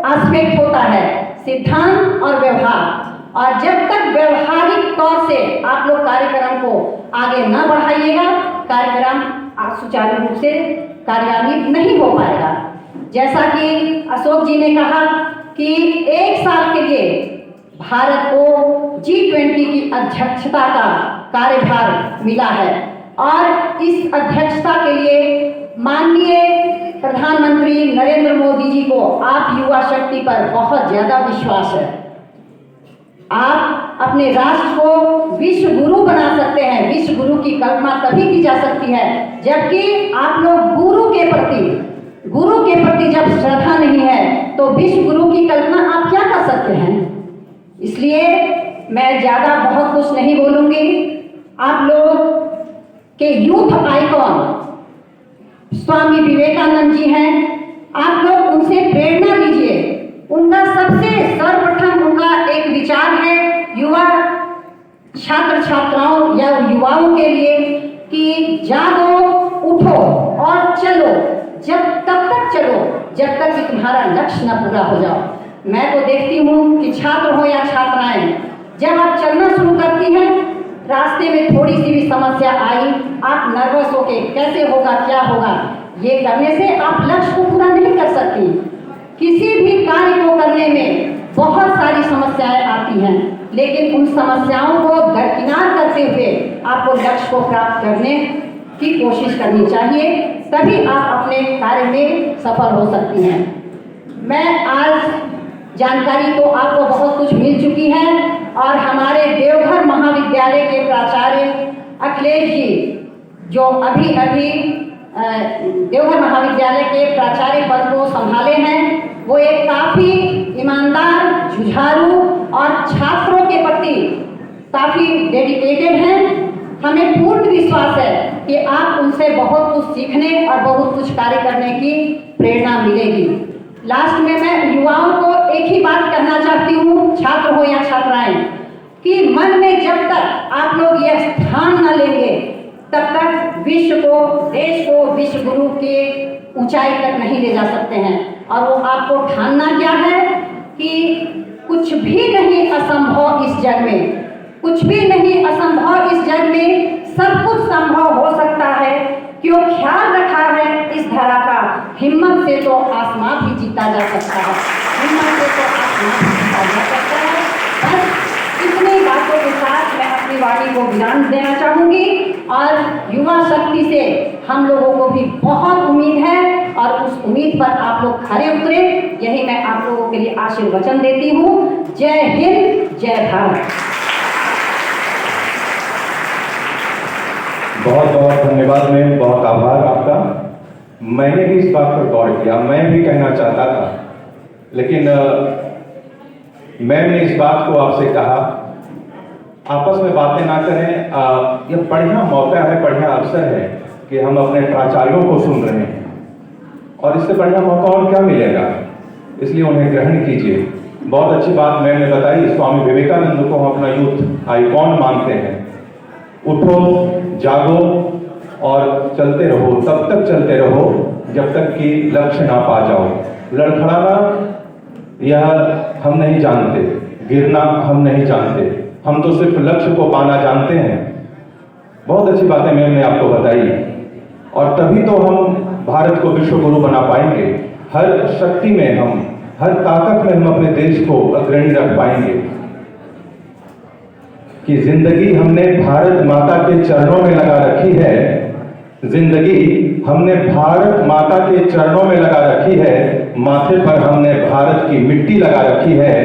एस्पेक्ट होता है, सिद्धांत और व्यवहार। और जब तक व्यवहारिक तौर से आप लोग कार्यक्रम को आगे न बढ़ाइएगा, कार्यक्रम सुचारू रूप से कार्यान्वित नहीं हो पाएगा। जैसा कि अशोक जी ने कहा कि 1 साल के लिए भारत को G20 की अध्यक्षता का कार्यभार मिला है और इस अध्यक्षता के लिए माननीय प्रधानमंत्री नरेंद्र मोदी जी को आप युवा शक्ति पर बहुत ज्यादा विश्वास है। आप अपने राष्ट्र को विश्व गुरु बना सकते हैं। विश्व गुरु की कल्पना तभी की जा सकती है जबकि आप लोग गुरु के प्रति जब श्रद्धा नहीं है तो विश्व गुरु की कल्पना आप क्या कर सकते हैं। इसलिए मैं ज्यादा बहुत कुछ नहीं बोलूंगी। आप लोग के यूथ आइकॉन स्वामी विवेकानंद जी हैं, आप लोग उनसे प्रेरणा लीजिए। उनका सबसे सर्वप्रथम उनका एक विचार है युवा छात्र छात्राओं या युवाओं के लिए कि जागो, उठो और चलो, तब तक चलो जब तक कि तुम्हारा लक्ष्य न पूरा हो जाओ। मैं तो देखती हूँ कि छात्र हो या छात्राएं, जब आप चलना शुरू करती हैं, रास्ते में थोड़ी सी भी समस्या आई, आप नर्वस होके कैसे होगा, क्या होगा, ये करने से आप लक्ष्य को पूरा नहीं कर सकती। किसी भी कार्य को करने में बहुत सारी समस्याएं आती हैं, लेकिन उन समस्याओं को दरकिनार करते हुए आपको लक्ष्य को प्राप्त करने की कोशिश करनी चाहिए, तभी आप अपने कार्य में सफल हो सकती हैं। मैं आज जानकारी तो आपको बहुत कुछ मिल चुकी है और हमारे देवघर महाविद्यालय के प्राचार्य अखिलेश जी, जो अभी अभी देवघर महाविद्यालय के प्राचार्य पद को संभाले हैं, वो एक काफी ईमानदार, जुझारू और छात्रों के प्रति काफी डेडिकेटेड हैं। हमें पूर्ण विश्वास है कि आप उनसे बहुत कुछ सीखने और बहुत कुछ कार्य करने की प्रेरणा मिलेगी। लास्ट में मैं युवाओं को एक ही बात कहना चाहती हूँ, छात्र हो या छात्राएं, कि मन में जब तक आप लोग यह स्थान न लेंगे तब तक विश्व को, देश को विश्व गुरु के ऊंचाई तक नहीं ले जा सकते हैं। और वो आपको ठानना क्या है कि कुछ भी नहीं असंभव इस जग में, कुछ भी नहीं असंभव इस जग में, सब कुछ संभव हो सकता है। क्यों ख्याल रखा है इस धरा का, हिम्मत से तो आसमां भी जीता जा सकता है, हिम्मत से तो आसमां भी जीता जा सकता है। बस इतनी बातों के साथ मैं अपनी वाणी को विराम देना चाहूंगी और युवा शक्ति से हम लोगों को भी बहुत उम्मीद है और उस उम्मीद पर आप लोग खरे उतरे, यही मैं आप लोगों के लिए आशीर्वचन देती हूँ। जय हिंद, जय भारत। बहुत बहुत धन्यवाद मैम, बहुत आभार आपका। मैंने भी इस बात पर गौर किया, मैं भी कहना चाहता था, लेकिन मैम ने इस बात को आपसे कहा, आपस में बातें ना करें। यह बढ़िया मौका है, बढ़िया अवसर है कि हम अपने प्राचार्यों को सुन रहे हैं और इससे बढ़िया मौका और क्या मिलेगा, इसलिए उन्हें ग्रहण कीजिए। बहुत अच्छी बात मैम ने बताई। स्वामी विवेकानंद को हम अपना यूथ आइकॉन मानते हैं। उठो, जागो और चलते रहो, तब तक चलते रहो जब तक कि लक्ष्य ना पा जाओ। लड़खड़ाना यह हम नहीं जानते, गिरना हम नहीं जानते, हम तो सिर्फ लक्ष्य को पाना जानते हैं। बहुत अच्छी बातें मैम ने आपको बताई और तभी तो हम भारत को विश्व गुरु बना पाएंगे। हर शक्ति में हम, हर ताकत में हम अपने देश को अग्रणी रख पाएंगे। कि जिंदगी हमने भारत माता के चरणों में लगा रखी है, जिंदगी हमने भारत माता के चरणों में लगा रखी है, माथे पर हमने भारत की मिट्टी लगा रखी है।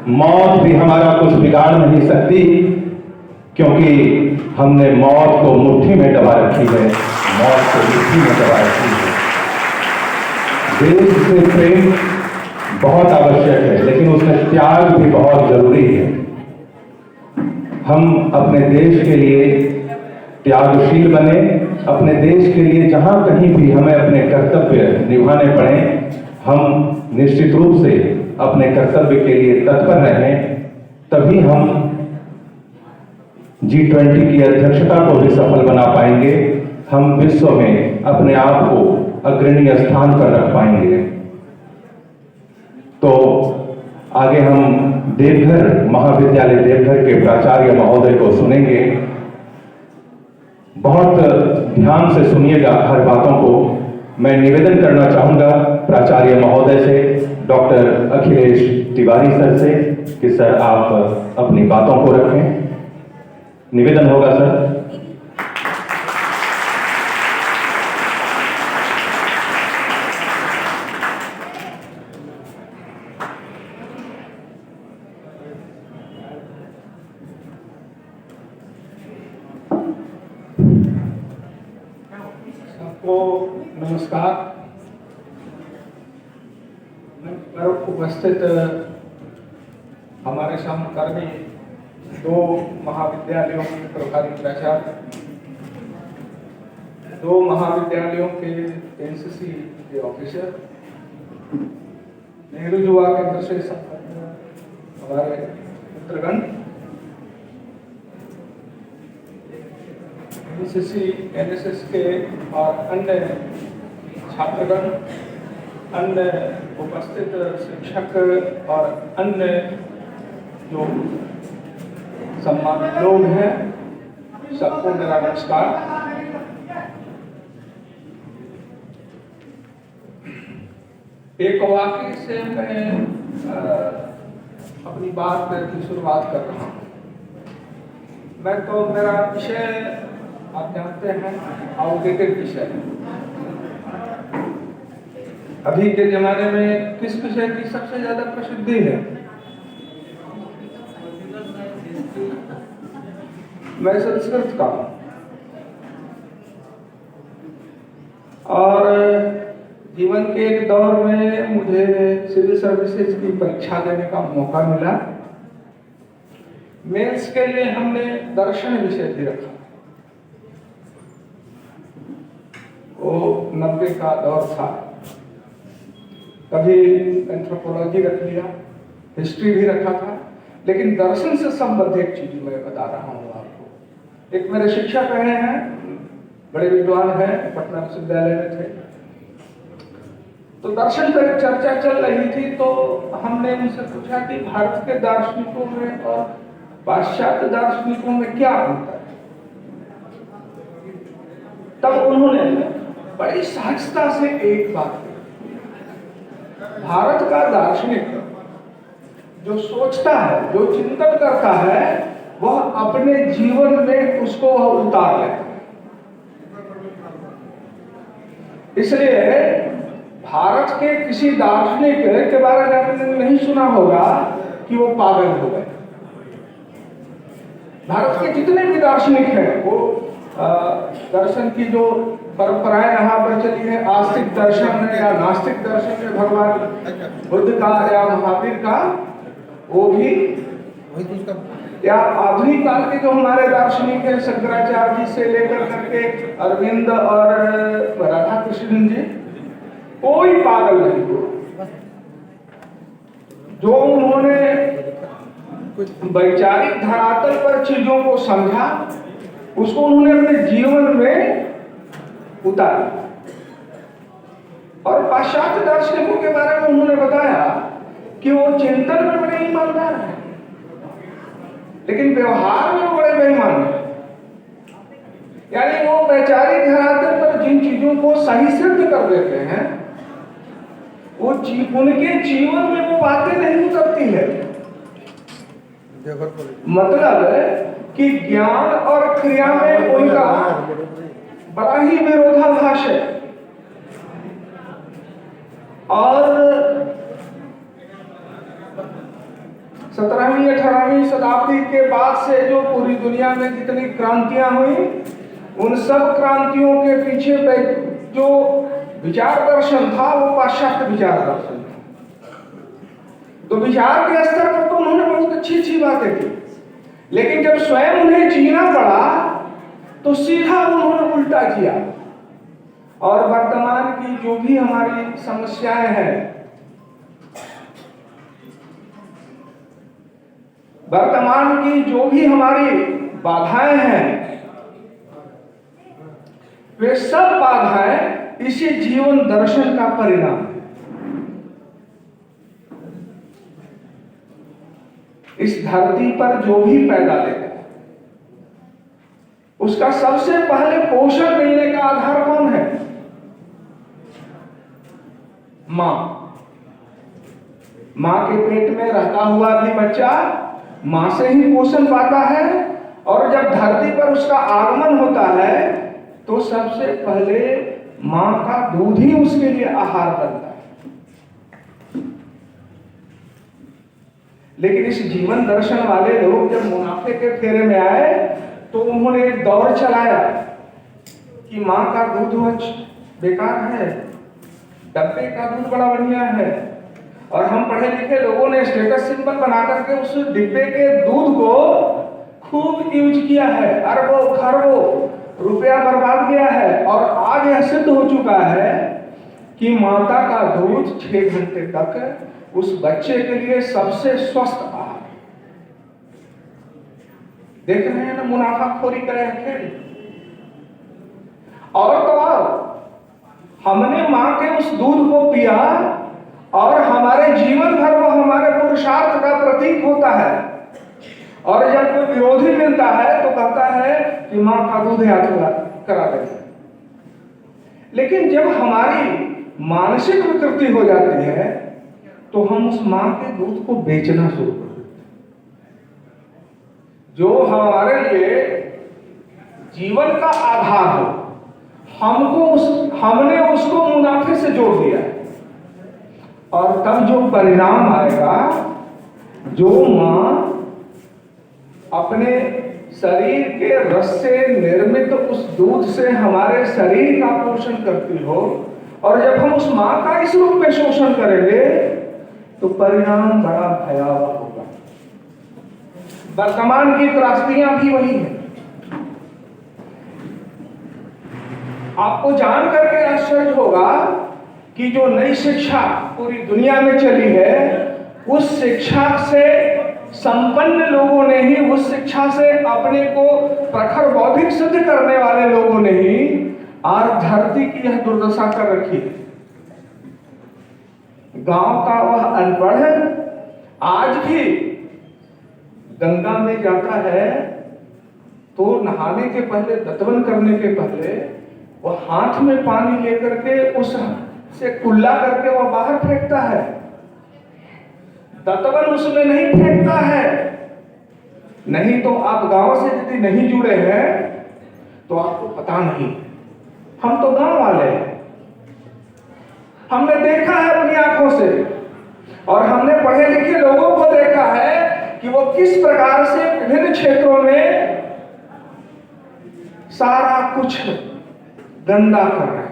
मौत भी हमारा कुछ बिगाड़ नहीं सकती, क्योंकि हमने मौत को मुट्ठी में दबा रखी है, मौत को मुट्ठी में दबा रखी है। देश से प्रेम बहुत आवश्यक है, लेकिन उसमें त्याग भी बहुत जरूरी है। हम अपने देश के लिए त्यागशील बने, अपने देश के लिए जहां कहीं भी हमें अपने कर्तव्य निभाने पड़े, हम निश्चित रूप से अपने कर्तव्य के लिए तत्पर रहें। तभी हम G20 की अध्यक्षता को भी सफल बना पाएंगे, हम विश्व में अपने आप को अग्रणी स्थान पर रख पाएंगे। तो आगे हम देवघर महाविद्यालय देवघर के प्राचार्य महोदय को सुनेंगे। बहुत ध्यान से सुनिएगा हर बातों को। मैं निवेदन करना चाहूंगा प्राचार्य महोदय से, डॉक्टर अखिलेश तिवारी सर से, कि सर आप अपनी बातों को रखें। निवेदन होगा सर। सबको नमस्कार। पर उपस्थित हमारे समकर्मी दो महाविद्यालयों के प्रभारी प्राचार्य, दो महाविद्यालयों के एनसीसी के ऑफिसर, नेहरू युवा केंद्र से हमारे मित्रगण, एनसीसी एनएसएस के और अन्य छात्रगण, अन्य उपस्थित शिक्षक और अन्य जो सम्मानित लोग हैं, सबको मेरा नमस्कार। एक वाक्य से मैं अपनी बात की शुरुआत कर रहा हूँ। मैं तो, मेरा विषय आप जानते हैं, आउटडेटेड विषय है। अभी के जमाने में किस विषय की सबसे ज्यादा प्रसिद्धि है? मैं संस्कृत का हूँ और जीवन के एक दौर में मुझे सिविल सर्विसेज की परीक्षा देने का मौका मिला। मेंस के लिए हमने दर्शन विषय भी रखा। वो 90 का दौर था। कभी एंथ्रोपोलॉजी रख लिया, हिस्ट्री भी रखा था, लेकिन दर्शन से संबंधित एक चीज मैं बता रहा हूँ आपको। एक मेरे शिक्षक रहे हैं, बड़े विद्वान हैं, पटना विश्वविद्यालय में थे। तो दर्शन पर चर्चा चल रही थी, तो हमने उनसे पूछा कि भारत के दार्शनिकों में और पाश्चात्य दार्शनिकों में क्या अंतर है। तब उन्होंने बड़ी सहजता से एक बात कही, भारत का दार्शनिक जो सोचता है, जो चिंतन करता है, वह अपने जीवन में उसको वह उतार लेता है। इसलिए भारत के किसी दार्शनिक के बारे में आपने नहीं सुना होगा कि वो पागल हो गए। भारत के जितने भी दार्शनिक हैं, वो दर्शन की जो परंपराएं यहाँ पर चली है, आस्तिक दर्शन है या नास्तिक दर्शन है, भगवान बुद्ध का या महावीर का, वो भी, या आधुनिक काल के जो हमारे दार्शनिक हैं, शंकराचार्य जी से लेकर करके अरविंद और राधा कृष्ण जी, कोई पागल नहीं हुआ। जो उन्होंने वैचारिक धरातल पर चीजों को समझा, उसको उन्होंने अपने जीवन में उतारा। और पाश्चात्य दार्शनिकों के बारे में उन्होंने बताया कि वो चिंतन में बड़े ईमानदार हैं, लेकिन व्यवहार में बड़े बेईमान हैं। यानी वो वैचारिक धरातल पर जिन चीजों को सही सिद्ध कर देते हैं, वो उनके जीवन में वो बातें नहीं उतरती है। मतलब कि ज्ञान और क्रिया में उनका बड़ा ही विरोधाभास है। और 17वीं 18वीं शताब्दी के बाद से जो पूरी दुनिया में जितनी क्रांतियां हुई, उन सब क्रांतियों के पीछे जो विचार दर्शन था, वो पाश्चात्य विचार दर्शन था। तो विचार के स्तर पर तो उन्होंने बहुत अच्छी अच्छी बातें की, लेकिन जब स्वयं उन्हें जीना पड़ा तो सीधा उन्होंने उल्टा किया। और वर्तमान की जो भी हमारी समस्याएं हैं, वर्तमान की जो भी हमारी बाधाएं हैं, वे सब बाधाएं इसी जीवन दर्शन का परिणाम है। इस धरती पर जो भी पैदा लेता है, उसका सबसे पहले पोषण मिलने का आधार कौन है? मां। मां के पेट में रहता हुआ भी बच्चा मां से ही पोषण पाता है, और जब धरती पर उसका आगमन होता है तो सबसे पहले मां का दूध ही उसके लिए आहार बनता है। लेकिन इस जीवन दर्शन वाले लोग जब मुनाफे के फेरे में आए, तो उन्होंने एक दौर चलाया कि मां का दूध बेकार है, डब्बे का दूध बड़ा बढ़िया है। और हम पढ़े लिखे लोगों ने स्टेटस सिंबल बना करके उस डिब्बे के दूध को खूब यूज किया है, अरबों खरबों रुपया बर्बाद किया है। और आज यह सिद्ध हो चुका है कि माता का दूध 6 घंटे तक उस बच्चे के लिए सबसे स्वस्थ आहार। देख रहे हैं ना मुनाफाखोरी करे खेल। और तो हमने मां के उस दूध को पिया, और हमारे जीवन भर वो हमारे पुरुषार्थ का प्रतीक होता है। और जब कोई विरोधी मिलता है तो कहता है कि मां का दूध याद करा देंगे। लेकिन जब हमारी मानसिक विकृति हो जाती है, तो हम उस मां के दूध को बेचना शुरू कर देते हैं। जो हमारे लिए जीवन का आधार हो, हमने उसको मुनाफे से जोड़ दिया। और तब जो परिणाम आएगा, जो मां अपने शरीर के रस से निर्मित उस दूध से हमारे शरीर का पोषण करती हो, और जब हम उस मां का इस रूप में शोषण करेंगे तो परिणाम बड़ा भयावह होगा। वर्तमान की त्रासदियां भी वही है। आपको जान करके आश्चर्य होगा कि जो नई शिक्षा पूरी दुनिया में चली है, उस शिक्षा से संपन्न लोगों ने ही, उस शिक्षा से अपने को प्रखर बौद्धिक सिद्ध करने वाले लोगों ने ही आज धरती की यह दुर्दशा कर रखी है। गांव का वह अनपढ़ आज भी गंगा में जाता है तो नहाने के पहले, दतवन करने के पहले वह हाथ में पानी लेकर के उस से कुल्ला करके वह बाहर फेंकता है, दतवन उसमें नहीं फेंकता है। नहीं तो आप गांव से यदि नहीं जुड़े हैं तो आपको पता नहीं। हम तो गांव वाले हैं, हमने देखा है अपनी आंखों से, और हमने पढ़े लिखे लोगों को देखा है कि वो किस प्रकार से विभिन्न क्षेत्रों में सारा कुछ गंदा कर रहे हैं।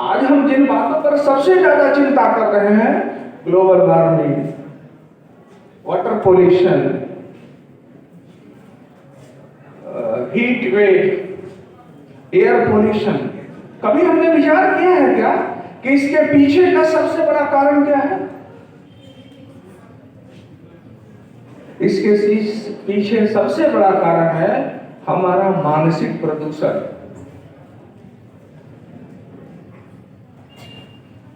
आज हम जिन बातों पर सबसे ज्यादा चिंता कर रहे हैं, global warming, water pollution, heat wave, air pollution, कभी हमने विचार किया है क्या कि इसके पीछे का सबसे बड़ा कारण क्या है? इसके पीछे सबसे बड़ा कारण है हमारा मानसिक प्रदूषण।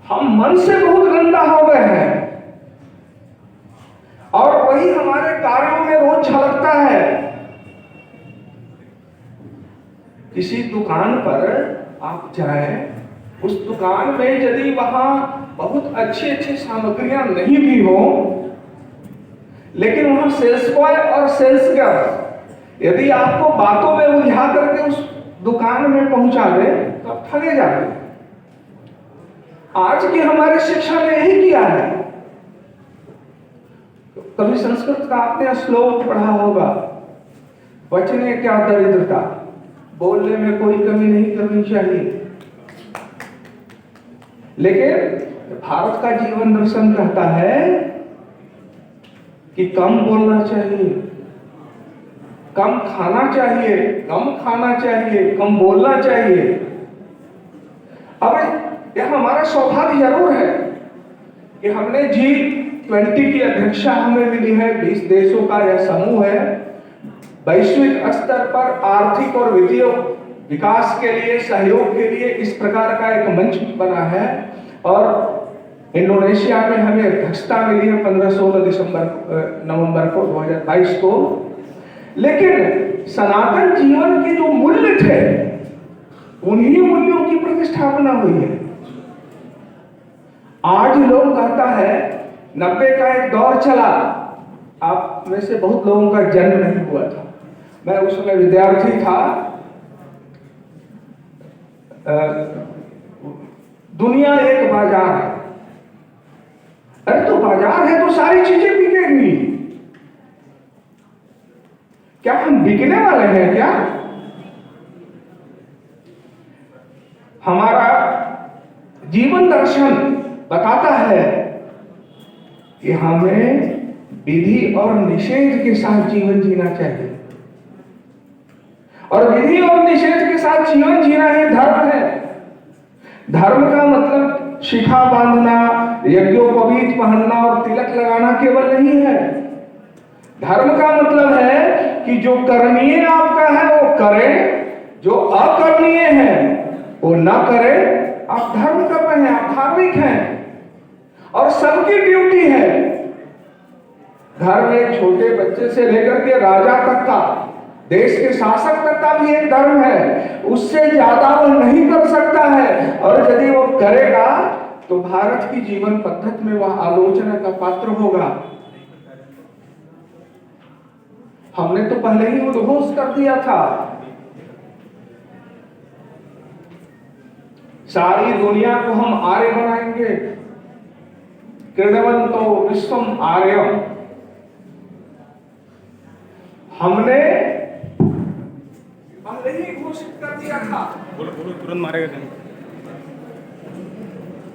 हम मन से बहुत गंदा हो गए हैं, और वही हमारे कार्यों में रोज झलकता है। किसी दुकान पर आप जाएं, उस दुकान में यदि वहां बहुत अच्छी अच्छी सामग्रियां नहीं भी हो, लेकिन वहां सेल्स बॉय और सेल्स गर्ल यदि आपको बातों में उलझा करके उस दुकान में पहुंचा दे तो आप ठगे जाते। आज की हमारी शिक्षा ने यही किया है। कभी संस्कृत का आपने श्लोक पढ़ा होगा, बचने क्या दरिद्रता, बोलने में कोई कमी नहीं करनी चाहिए। लेकिन भारत का जीवन दर्शन कहता है कि कम बोलना चाहिए, कम खाना चाहिए, कम खाना चाहिए, कम बोलना चाहिए। अब यह हमारा सौभाग्य जरूर है कि हमने G20 की अध्यक्षता हमें मिली है। 20 देशों का यह समूह है। वैश्विक स्तर पर आर्थिक और वित्तीय विकास के लिए, सहयोग के लिए इस प्रकार का एक मंच बना है, और इंडोनेशिया में हमें अध्यक्षता मिली है 15-16 नवंबर को 2022 को। लेकिन सनातन जीवन के जो मूल्य थे, उन्हीं मूल्यों की प्रतिष्ठापना हुई है। आज लोग कहता है 90 का एक दौर चला, आप में से बहुत लोगों का जन्म नहीं हुआ था, मैं उस समय विद्यार्थी था। दुनिया एक बाजार है। अरे तो बाजार है तो सारी चीजें बिकेंगी। क्या हम बिकने वाले हैं क्या? हमारा जीवन दर्शन बताता है कि हमें विधि और निषेध के साथ जीवन जीना चाहिए, और विधि और निषेध के साथ जीवन जीना ही धर्म है। धर्म का मतलब शिखा बांधना, यज्ञोपवीत पहनना और तिलक लगाना केवल नहीं है। धर्म का मतलब है कि जो करणीय आपका है वो करें, जो अकरणीय है वो ना करें। आप धर्म कर रहे हैं, आप धार्मिक हैं, और सबकी ड्यूटी है। घर में एक छोटे बच्चे से लेकर के राजा तक का, देश के शासक तक का भी एक धर्म है। उससे ज्यादा वो नहीं कर सकता है, और यदि वो करेगा तो भारत की जीवन पद्धति में वह आलोचना का पात्र होगा। हमने तो पहले ही उद्घोष कर दिया था, सारी दुनिया को हम आर्य बनाएंगे। कृतवन्तो विश्वम आर्यम। हमने पहले ही घोषित कर दिया था, बोलो बोलो तुरंत मारेगा नहीं।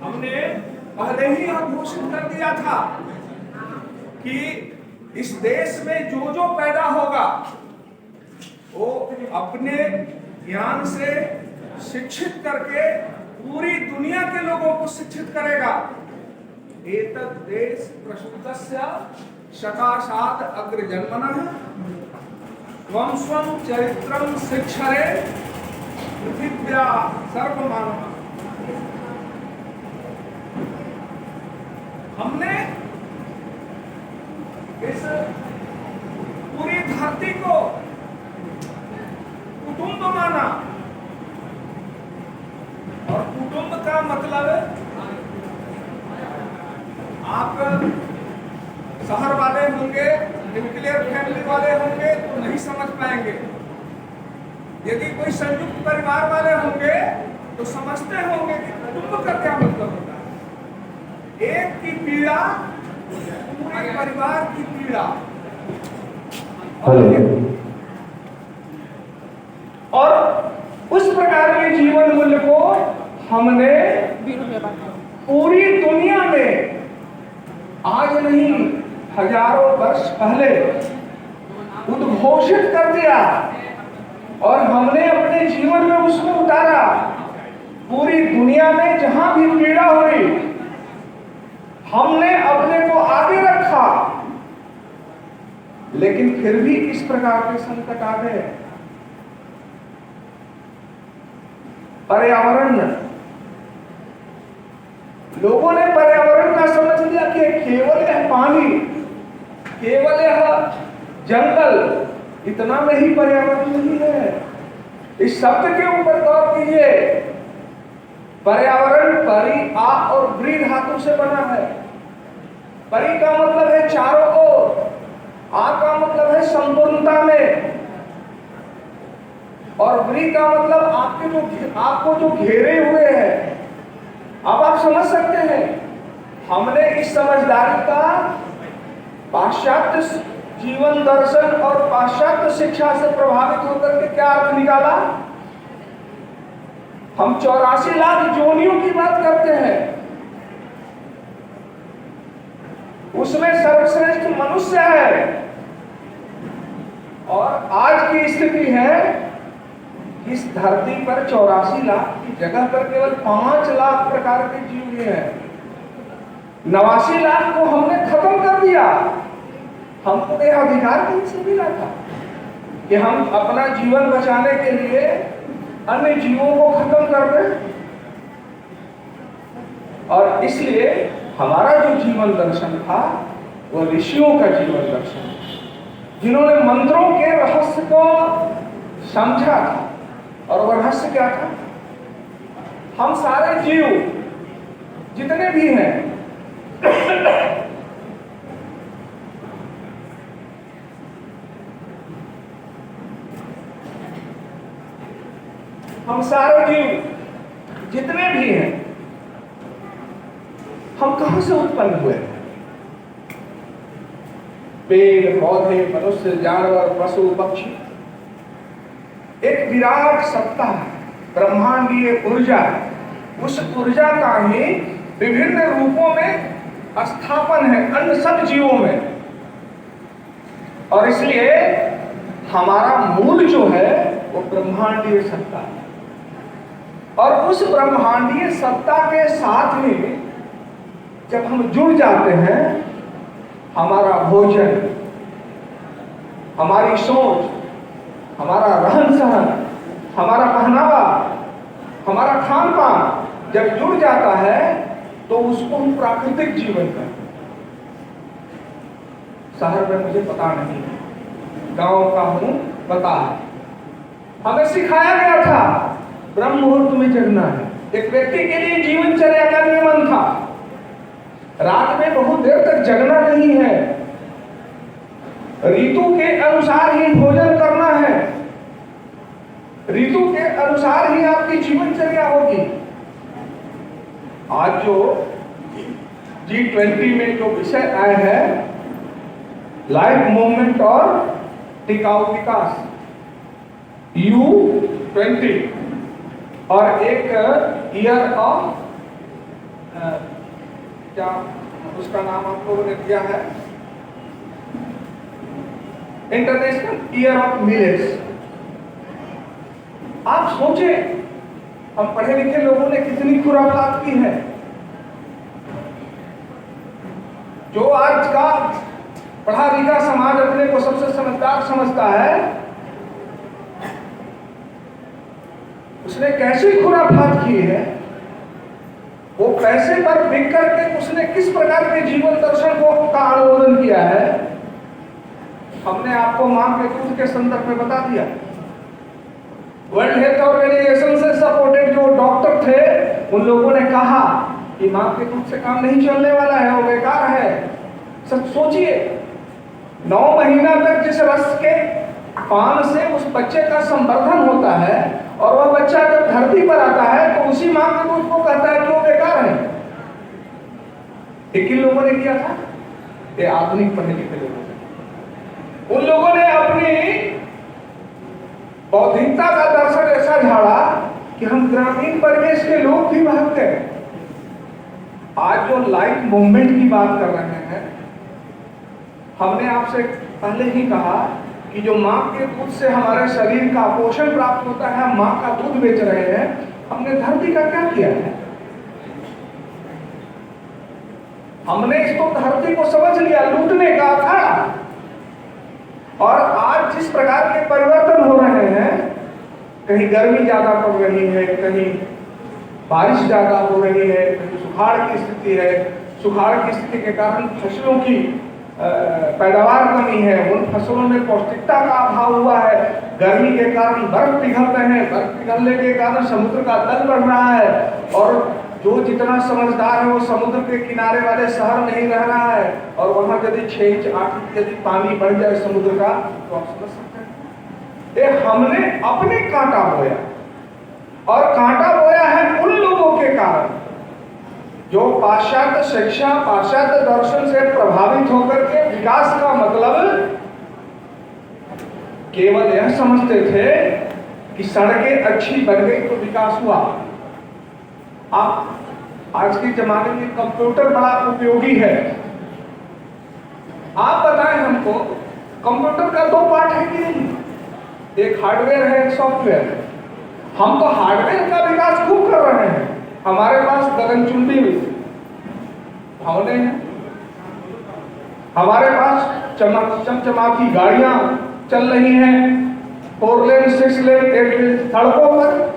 हमने पहले ही घोषित कर दिया था कि इस देश में जो जो पैदा होगा वो अपने ज्ञान से शिक्षित करके पूरी दुनिया के लोगों को शिक्षित करेगा। एतत् देश प्रसूतस्य सकाशात् अग्रजन्मनः त्वं स्वं चरित्रं शिक्षरे पृथिव्या सर्वमानवः। हमने इस पूरी धरती को कुटुंब माना, और कुटुंब का मतलब आप शहर वाले होंगे, न्यूक्लियर फैमिली वाले होंगे तो नहीं समझ पाएंगे। यदि कोई संयुक्त परिवार वाले होंगे तो समझते होंगे कि कुटुंब का क्या मतलब होता है। एक की पीड़ा पूरे परिवार की पीड़ा। और उस प्रकार के जीवन मूल्य को हमने पूरी दुनिया में आज नहीं हजारों वर्ष पहले उद्घोषित कर दिया, और हमने अपने जीवन में उसको उतारा। पूरी दुनिया में जहां भी पीड़ा हुई हमने अपने को आगे रखा, लेकिन फिर भी इस प्रकार के संकट आ गए। पर्यावरण, लोगों ने पर्यावरण का समझ लिया कि केवल यह पानी, केवल यह जंगल, इतना में ही पर्यावरण नहीं है। इस शब्द के ऊपर गौर कीजिए। पर्यावरण परि, आ और व्री धातु से बना है। परि का मतलब है चारों ओर, आ का मतलब है संपूर्णता में, और व्री का मतलब आपको जो घेरे हुए है। अब आप समझ सकते हैं, हमने इस समझदारी का पाश्चात्य जीवन दर्शन और पाश्चात्य शिक्षा से प्रभावित होकर के क्या अर्थ निकाला। हम 84 लाख योनियों की बात करते हैं, उसमें सर्वश्रेष्ठ मनुष्य है, और आज की स्थिति है इस धरती पर 84 लाख की जगह पर केवल 5 लाख प्रकार के जीव हैं। 89 लाख को हमने खत्म कर दिया। हमको यह अधिकार कहीं से मिला था कि हम अपना जीवन बचाने के लिए अन्य जीवों को खत्म कर दें। और इसलिए हमारा जो जीवन दर्शन था वो ऋषियों का जीवन दर्शन, जिन्होंने मंत्रों के रहस्य को समझा था। और वह रहस्य क्या था? हम सारे जीव जितने भी हैं हम सारे जीव जितने भी हैं, हम कहां से उत्पन्न हुए? पेड़ पौधे, मनुष्य, जानवर, पशु, पक्षी, एक विराट सत्ता, ब्रह्मांडीय ऊर्जा, उस ऊर्जा का ही विभिन्न रूपों में स्थापन है अन्य सब जीवों में। और इसलिए हमारा मूल जो है वो ब्रह्मांडीय सत्ता है। और उस ब्रह्मांडीय सत्ता के साथ में जब हम जुड़ जाते हैं, हमारा भोजन, हमारी सोच, हमारा रहन सहन, हमारा पहनावा, हमारा खान पान जब जुड़ जाता है तो उसको हम प्राकृतिक जीवन कहते हैं। शहर में मुझे पता नहीं, गांव का हूं, पता है। हमें सिखाया गया था ब्रह्म मुहूर्त में जगना है। एक व्यक्ति के लिए जीवनचर्या का नियमन था, रात में बहुत देर तक जगना नहीं है, ऋतु के अनुसार ही भोजन करना है, ऋतु के अनुसार ही आपकी जीवनचर्या होगी। आज जो G20 में जो विषय आए हैं, लाइफ मूवमेंट और टिकाऊ विकास U20 और एक ईयर ऑफ क्या उसका नाम आप लोगों ने दिया है, इंटरनेशनल ईयर ऑफ मिलेट्स। आप सोचें, हम पढ़े लिखे लोगों ने कितनी खुराफात की है। जो आज का पढ़ा लिखा समाज अपने को सबसे समझदार समझता है, उसने कैसी खुराफात की है। वो पैसे पर बिक करके उसने किस प्रकार के जीवन दर्शन को का अनुमोदन किया है, हमने आपको मां के दूध के संदर्भ में बता दिया। वर्ल्ड हेल्थ ऑर्गेनाइजेशन से सपोर्टेड जो डॉक्टर थे, उन लोगों ने कहा कि मां के दूध से काम नहीं चलने वाला है, वो बेकार है। सब सोचिए, 9 महीना तक जिस रस के पान से उस बच्चे का संवर्धन होता है और वह बच्चा जब धरती पर आता है तो उसी मां के दूध को कहता है कि वो बेकार है। किन लोगों ने किया था? ये आधुनिक पढ़े लिखे लोगों ने। उन लोगों ने अपनी बौद्धिकता का दर्शन ऐसा झाड़ा कि हम ग्रामीण परिवेश के लोग भी भाग गए। आज जो लाइफ मूवमेंट की बात कर रहे हैं, हमने आपसे पहले ही कहा कि जो मां के दूध से हमारे शरीर का पोषण प्राप्त होता है, मां का दूध बेच रहे हैं। हमने धरती का क्या किया है? हमने इसको धरती को समझ लिया लूटने का था। और आज जिस प्रकार के परिवर्तन हो रहे हैं, कहीं गर्मी ज्यादा पड़ रही है, कहीं बारिश ज्यादा हो रही है, कहीं सुखाड़ की स्थिति है। सुखाड़ की स्थिति के कारण फसलों की पैदावार कमी है, उन फसलों में पौष्टिकता का अभाव हुआ है। गर्मी के कारण बर्फ पिघल रहे हैं, बर्फ पिघलने के कारण समुद्र का तल बढ़ रहा है। और जो जितना समझदार है वो समुद्र के किनारे वाले शहर नहीं रह रहा है, और वहां यदि 6 इंच 8 इंच यदि पानी बढ़ जाए समुद्र का, तो आप समझ सकते हैं। ये हमने अपने कांटा बोया, और कांटा बोया है उन लोगों के कारण जो पाश्चात्य शिक्षा, पाश्चात्य दर्शन से प्रभावित होकर के विकास का मतलब केवल यह समझते थे कि सड़कें अच्छी बन गई तो विकास हुआ। आप आज के जमाने में कंप्यूटर बड़ा उपयोगी है। आप बताएं हमको, कंप्यूटर का 2 पार्ट है कि नहीं? एक हार्डवेयर है, एक सॉफ्टवेयर है। हम तो हार्डवेयर का विकास खूब कर रहे हैं। हमारे पास गगनचुंबी भवनें हैं, हमारे पास चमचमाती गाड़ियां चल रही हैं, 4 लेन 6 लेन 8 लेन सड़कों पर।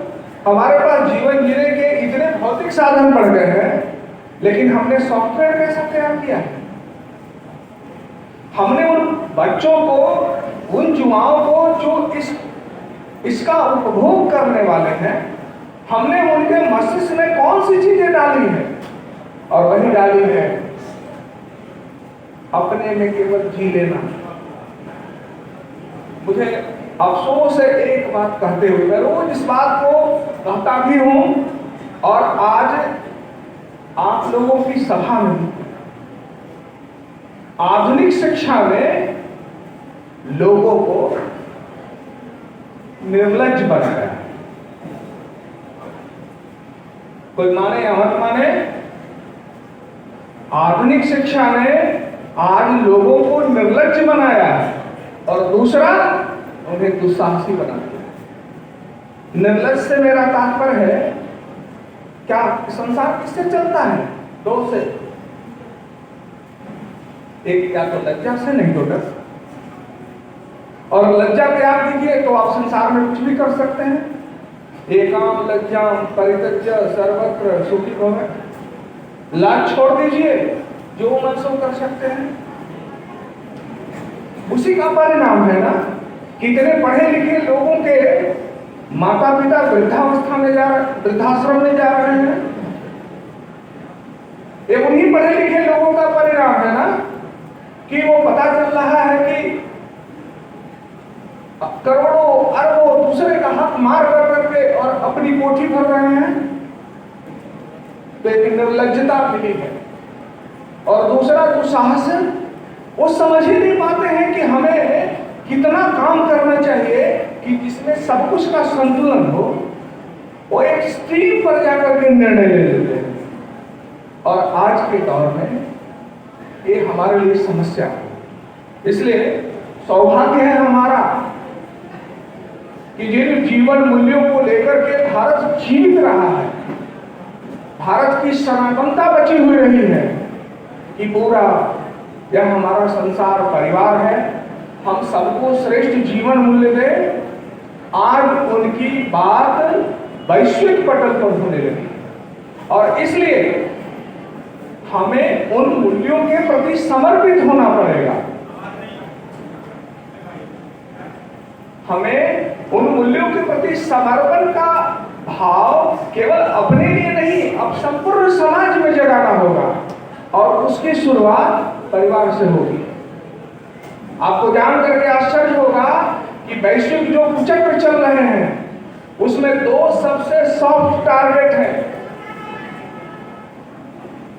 हमारे पास जीवन जीने के इतने भौतिक साधन बढ़ गए हैं, लेकिन हमने सॉफ्टवेयर कैसा तैयार किया है? हमने उन बच्चों को, उन युवाओं को जो इसका उपभोग करने वाले हैं, हमने उनके मस्तिष्क में कौन सी चीजें डाली है? और वही डाली है अपने में केवल जी लेना। मुझे अफसोस है एक बात कहते हुए, मैं रोज इस बात को कहता भी हूं, और आज आप लोगों की सभा में आधुनिक शिक्षा में लोगों को निर्लज्ज बनाया। कोई माने या मत माने, आधुनिक शिक्षा ने आज लोगों को निर्लज्ज बनाया है, और दूसरा उन्हें दुस्साहसी बना दिया। निर्लज्ज से मेरा तात्पर्य है, क्या संसार किससे चलता है? 2 से, एक या तो लज्जा से, नहीं तो डर। और लज्जा त्याग दीजिए तो आप संसार में कुछ भी कर सकते हैं। एकाम लज्जाम परित्यज्य सर्वत्र सुखी भवेत्। लाज छोड़ दीजिए, जो मन सो कर सकते हैं। उसी का परिणाम है ना, कितने पढ़े लिखे लोगों के माता पिता वृद्धावस्था में वृद्धाश्रम में जा रहे हैं। ये उन्हीं पढ़े लिखे लोगों का परिणाम है ना, कि वो पता चल रहा है कि करोड़ों अरबों दूसरे का हक मार कर करके और अपनी कोठी भर रहे हैं। तो एक निर्लज्जता मिली है। और दूसरा दुस्साहस, वो समझ ही नहीं पाते हैं कि हमें कितना काम करना चाहिए कि जिसमें सब कुछ का संतुलन हो, वो एक स्ट्रीम पर जाकर के निर्णय ले लेते हैं। और आज के दौर में ये हमारे लिए समस्या है। इसलिए सौभाग्य है हमारा कि जिन जीवन मूल्यों को लेकर के भारत जीवित रहा है, भारत की सनातनता बची हुई रही है, कि पूरा यह हमारा संसार परिवार है, हम सबको श्रेष्ठ जीवन मूल्य दें। आज उनकी बात वैश्विक पटल पर होने लगी और इसलिए हमें उन मूल्यों के प्रति समर्पित होना पड़ेगा। हमें उन मूल्यों के प्रति समर्पण का भाव केवल अपने लिए नहीं, अब संपूर्ण समाज में जगाना होगा और उसकी शुरुआत परिवार से होगी। आपको जान करके आश्चर्य होगा कि वैश्विक जो कुचक्र चल रहे हैं उसमें दो सबसे सॉफ्ट टारगेट हैं।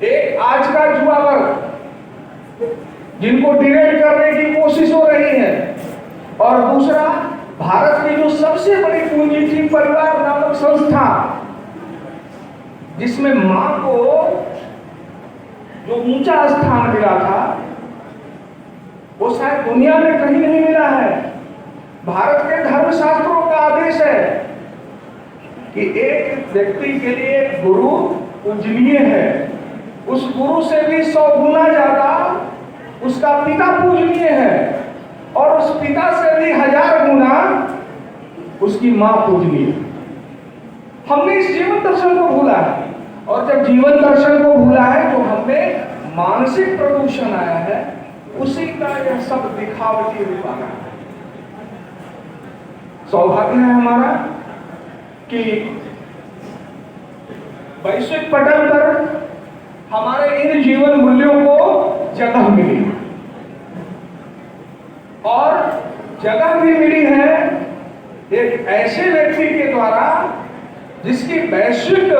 एक आज का युवा वर्ग जिनको डिरेक्ट करने की कोशिश हो रही है, और दूसरा भारत की जो सबसे बड़ी पूंजी थी परिवार नामक संस्था, जिसमें मां को जो ऊंचा स्थान मिला था वो शायद दुनिया में कहीं नहीं मिला है। भारत के धर्मशास्त्रों का आदेश है कि एक व्यक्ति के लिए गुरु पूजनीय है, उस गुरु से भी 100 गुना ज्यादा उसका पिता पूजनीय है, और उस पिता से भी 1000 गुना उसकी मां पूजनीय है। हमने इस जीवन दर्शन को भूला है, और जब जीवन दर्शन को भूला है तो हमें मानसिक प्रदूषण आया है, उसी का यह सब दिखावटी रूप आ रहा है। सौभाग्य है हमारा कि वैश्विक पटल पर हमारे इन जीवन मूल्यों को जगह मिली, और जगह भी मिली है एक ऐसे व्यक्ति के द्वारा जिसकी वैश्विक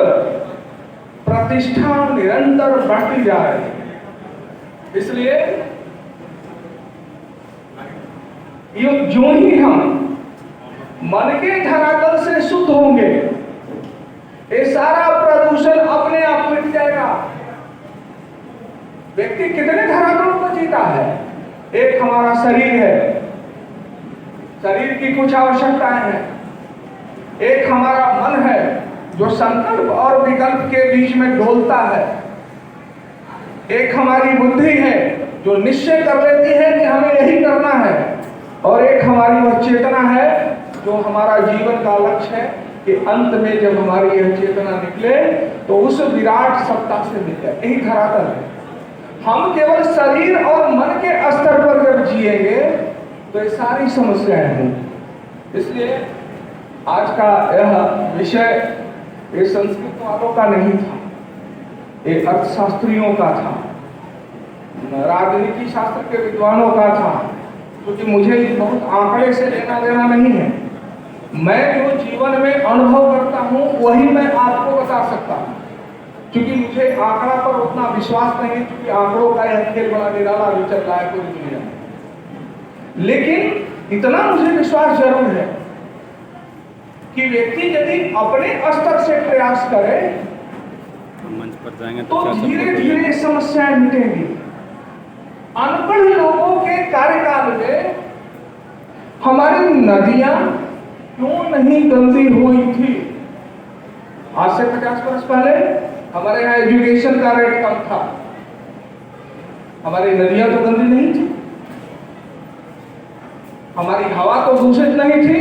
प्रतिष्ठा निरंतर बढ़ती जा रही है। इसलिए जो ही हम मन के धरातल से शुद्ध होंगे, ये सारा प्रदूषण अपने आप मिट जाएगा। व्यक्ति कितने धरातलों को जीता है? एक हमारा शरीर है, शरीर की कुछ आवश्यकताएं हैं। एक हमारा मन है जो संकल्प और विकल्प के बीच में डोलता है। एक हमारी बुद्धि है जो निश्चय कर लेती है कि हमें यही करना है, और एक हमारी वह चेतना है जो हमारा जीवन का लक्ष्य है कि अंत में जब हमारी यह चेतना निकले तो उस विराट सत्ता से मिल जाए। यही धरातल है। हम केवल शरीर और मन के स्तर पर जब जिएंगे तो ये सारी समस्याएं हैं। इसलिए आज का यह विषय ये संस्कृत वालों का नहीं था, ये अर्थशास्त्रियों का था, राजनीति शास्त्र के विद्वानों का था, क्योंकि मुझे बहुत आंकड़े से लेना देना नहीं है। मैं जो जीवन में अनुभव करता हूँ वही मैं आपको बता सकता हूँ, क्योंकि मुझे आंकड़ा पर उतना विश्वास नहीं है, क्योंकि आंकड़ों का यह खेल बड़ा निराला भी चल रहा है पूरी दुनिया में। लेकिन इतना मुझे विश्वास जरूर है कि व्यक्ति यदि अपने स्तर से प्रयास करे मंच पर जाएंगे तो धीरे धीरे समस्याएं मिटेंगी। अनपढ़ लोगों के कार्यकाल में हमारी नदियां क्यों नहीं गंदी हुई थी? आज से 50 वर्ष पहले हमारे यहाँ एजुकेशन का रेट कम था, हमारी नदियां तो गंदी नहीं थी, हमारी हवा तो दूषित नहीं थी,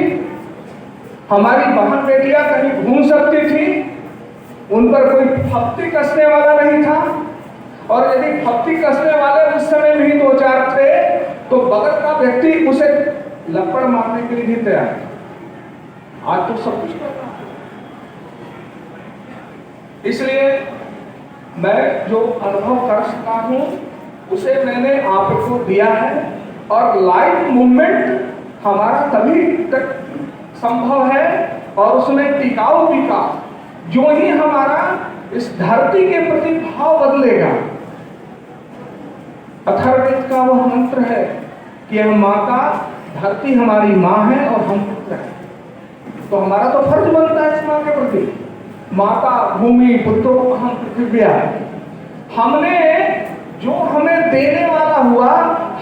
हमारी बहन बेटियां कहीं घूम सकती थी, उन पर कोई फप्ती कसने वाला नहीं था, और यदि फप्ती कसने वाले उस समय भी 2-4 थे तो बगल का व्यक्ति उसे लपड़ मारने के लिए भी तैयार था। आज तो सब कुछ करना है। इसलिए मैं जो अनुभव कर सका हूं उसे मैंने आपको दिया है, और लाइफ मूवमेंट हमारा तभी तक संभव है और उसमें टिकाऊ विकास जो ही हमारा इस धरती के प्रति भाव बदलेगा। अथर्ववेद का वह मंत्र है कि यह माता धरती हमारी माँ है और हम पुत्र हैं, तो हमारा तो फर्ज बनता है इस माँ के प्रति। माता भूमि पुत्रों हम पृथ्व्या, हमने जो हमें देने वाला हुआ,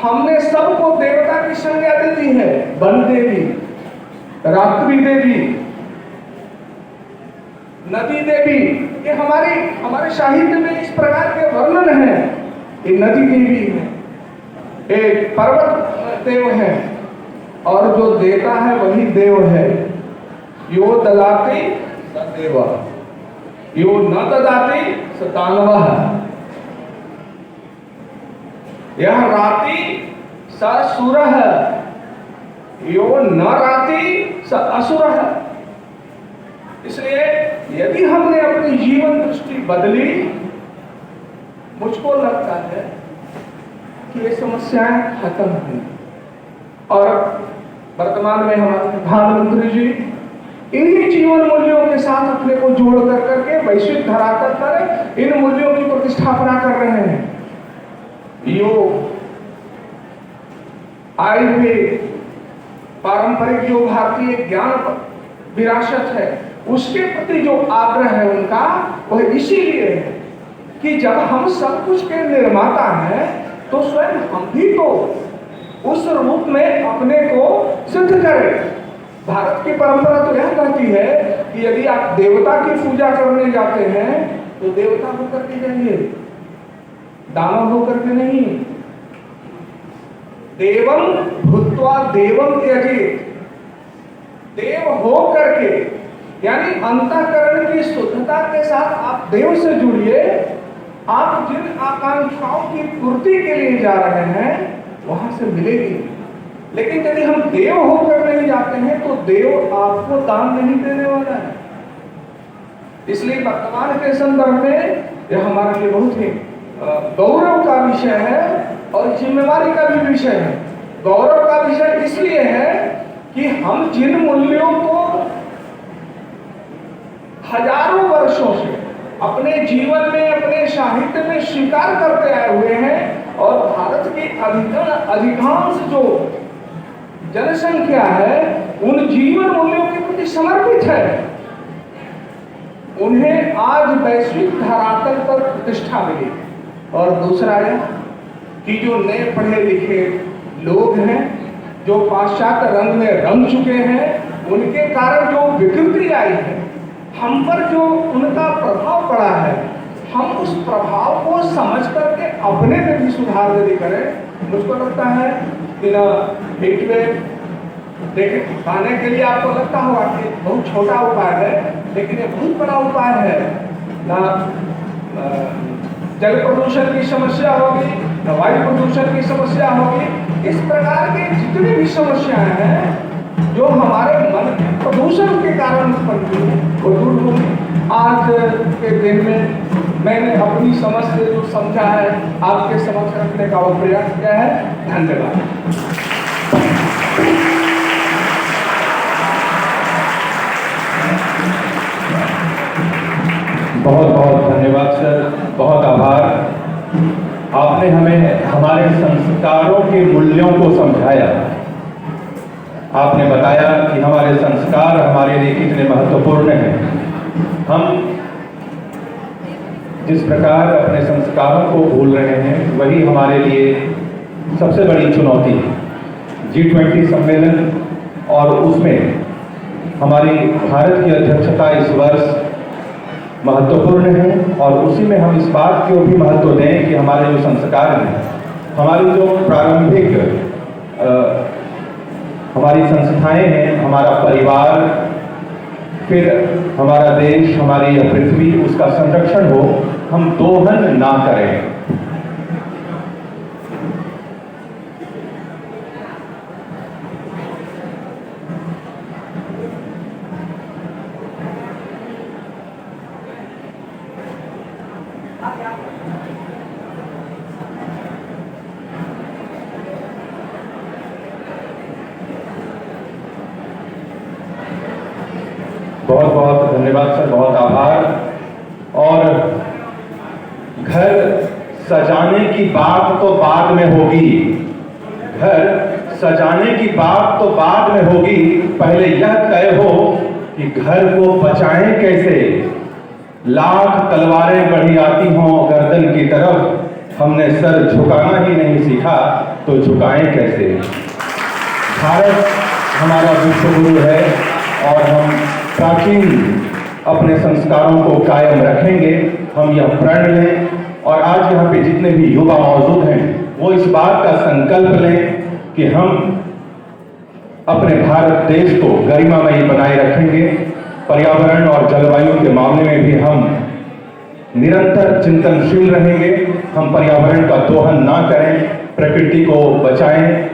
हमने सबको देवता की संज्ञा दे दी है। वन देवी, रात्रि देवी, नदी देवी, ये हमारे साहित्य में इस प्रकार के वर्णन है। ये नदी देवी है, एक पर्वत देव है, और जो देता है वही देव है। यो ददाति स देव, यो न ददाति स दानवः। यह राति स सुरः, यो न राति स असुरः। इसलिए यदि हमने अपनी जीवन दृष्टि बदली, मुझको लगता है कि ये समस्याएं खत्म हुई। और वर्तमान में हमारे प्रधानमंत्री जी इन्हीं जीवन मूल्यों के साथ अपने को जोड़ करके वैश्विक धरातल पर इन मूल्यों की प्रतिष्ठापना कर रहे हैं। योग, आयुर्वेद, पारंपरिक जो भारतीय ज्ञान विरासत है, उसके प्रति जो आग्रह है उनका, वह इसीलिए है कि जब हम सब कुछ के निर्माता हैं, तो स्वयं हम भी तो उस रूप में अपने को सिद्ध करें। भारत की परंपरा तो यह कहती है कि यदि आप देवता की पूजा करने जाते हैं तो देवता होकर के जाइए, दानव होकर के नहीं। देवम भूत्वा देवम त्यजेत, देव हो करके, यानी अंतःकरण की शुद्धता के साथ आप देव से जुड़िए। आप जिन आकांक्षाओं की पूर्ति के लिए जा रहे हैं वहां से मिलेगी। लेकिन यदि हम देव होकर नहीं जाते हैं तो देव आपको दान नहीं देने वाला है। इसलिए वर्तमान के संदर्भ में यह हमारे लिए बहुत ही गौरव का विषय है और जिम्मेवारी का भी विषय है। गौरव का विषय इसलिए है कि हम जिन मूल्यों को हजारों वर्षों से अपने जीवन में, अपने साहित्य में स्वीकार करते आए हुए हैं, और भारत की अधिकांश जो जनसंख्या है उन जीवन मूल्यों के प्रति समर्पित है, उन्हें आज वैश्विक धरातल पर प्रतिष्ठा मिली। और दूसरा है कि जो नए पढ़े लिखे लोग हैं, जो पाश्चात्य रंग में रंग चुके हैं, उनके कारण जो विकृति आई है, हम पर जो उनका प्रभाव पड़ा है, हम उस प्रभाव को समझ करके अपने में भी सुधार यदि करें। मुझको लगता है कि ना हीटवेव देखे पाने के लिए आपको लगता होगा कि बहुत छोटा उपाय है, लेकिन ये बहुत बड़ा उपाय है। ना जल प्रदूषण की समस्या होगी, ना वायु प्रदूषण की समस्या होगी। इस प्रकार की जितनी भी समस्याएं हैं जो हमारे मन प्रदूषण के कारण उत्पन्न हुई, वो दूर होगी। आज के दिन में मैंने अपनी समझ से जो समझा है आपके समक्ष रखने का वो प्रयास किया है। धन्यवाद। बहुत बहुत धन्यवाद सर, बहुत आभार। आपने हमें हमारे संस्कारों के मूल्यों को समझाया। आपने बताया कि हमारे संस्कार हमारे लिए कितने महत्वपूर्ण हैं। हम जिस प्रकार अपने संस्कारों को भूल रहे हैं, वही हमारे लिए सबसे बड़ी चुनौती है। G20 सम्मेलन और उसमें हमारी भारत की अध्यक्षता इस वर्ष महत्वपूर्ण है, और उसी में हम इस बात को भी महत्व दें कि हमारे जो संस्कार हैं, हमारी जो प्रारंभिक हमारी संस्थाएं हैं, हमारा परिवार, फिर हमारा देश, हमारी यह पृथ्वी, उसका संरक्षण हो, हम दोहन ना करें। बहुत बहुत धन्यवाद सर, बहुत आभार। और घर सजाने की बात तो बाद में होगी, घर सजाने की बात तो बाद में होगी, पहले यह तय हो कि घर को बचाएं कैसे। लाख तलवारें बढ़ी आती हों गर्दन की तरफ, हमने सर झुकाना ही नहीं सीखा तो झुकाएं कैसे। भारत हमारा विश्व गुरु है और हम प्राचीन अपने संस्कारों को कायम रखेंगे। हम यह प्रण लें और आज यहाँ पे जितने भी युवा मौजूद हैं वो इस बात का संकल्प लें कि हम अपने भारत देश को गरिमामयी बनाए रखेंगे। पर्यावरण और जलवायु के मामले में भी हम निरंतर चिंतनशील रहेंगे। हम पर्यावरण का दोहन ना करें, प्रकृति को बचाएं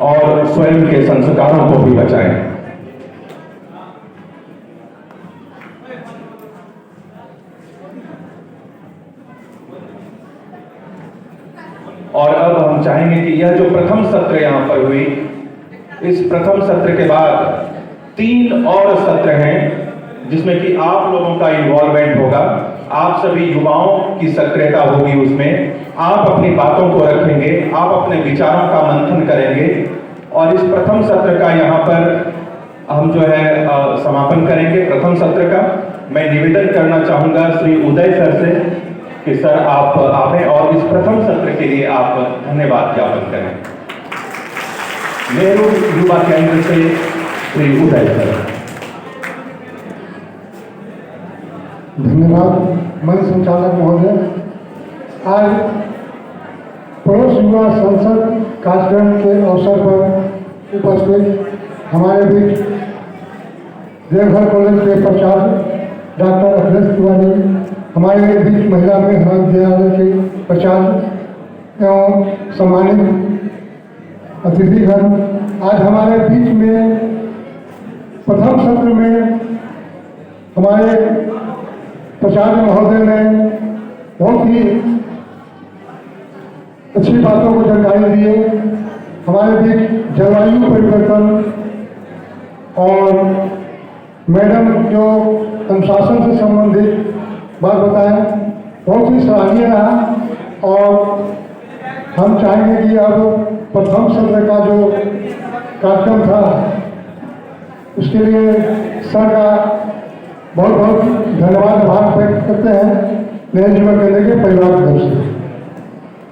और स्वयं के संस्कारों को भी बचाएं। और अब हम चाहेंगे कि यह जो प्रथम सत्र यहां पर हुई, इस प्रथम सत्र के बाद 3 और सत्र हैं जिसमें कि आप लोगों का इन्वॉल्वमेंट होगा। आप सभी युवाओं की सक्रियता होगी, उसमें आप अपनी बातों को रखेंगे, आप अपने विचारों का मंथन करेंगे और इस प्रथम सत्र का यहाँ पर हम जो है समापन करेंगे। प्रथम सत्र का मैं निवेदन करना चाहूंगा श्री उदय सर से कि सर आप आए और इस प्रथम सत्र के लिए आप धन्यवाद ज्ञापन करें। नेहरू युवा केंद्र से श्री उदय सर। धन्यवाद मंच संचालक महोदय। आज पड़ोस युवा संसद कार्यक्रम के अवसर पर उपस्थित हमारे बीच देवघर कॉलेज के प्राचार्य डॉक्टर अखिलेश तिवारी, हमारे बीच महिला महाविद्यालय के प्राचार्य एवं सम्मानित अतिथिगण, आज हमारे बीच में प्रथम सत्र में हमारे प्राचार्य महोदय ने बहुत ही अच्छी बातों को जानकारी दी है। हमारे बीच जलवायु परिवर्तन और मैडम जो अनुशासन से संबंधित बात बताएं, बहुत ही सराहनीय रहा। और हम चाहेंगे कि अब प्रथम सत्र का जो कार्यक्रम था उसके लिए सर का बहुत बहुत धन्यवाद आभार व्यक्त करते हैं नेहरू युवा केंद्र के परिवार की तरफ से।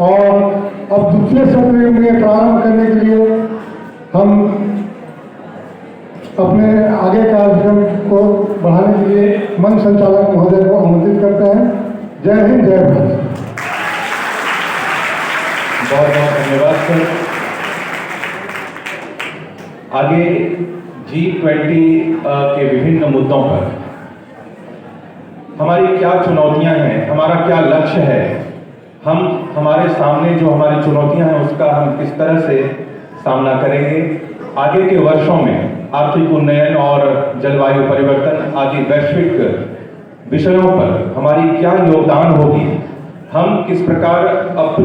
और अब दूसरे सत्र में प्रारंभ करने के लिए हम अपने आगे कार्यक्रम को बढ़ाने के लिए मंच संचालक महोदय को आमंत्रित करते हैं। जय हिंद, जय भारत। बहुत बहुत धन्यवाद सर। आगे G20 के विभिन्न मुद्दों पर हमारी क्या चुनौतियां हैं, हमारा क्या लक्ष्य है, हम हमारे सामने जो हमारी चुनौतियां हैं उसका हम किस तरह से सामना करेंगे। आगे के वर्षों में आर्थिक उन्नयन और जलवायु परिवर्तन आदि वैश्विक विषयों पर हमारी क्या योगदान होगी, हम किस प्रकार अपनी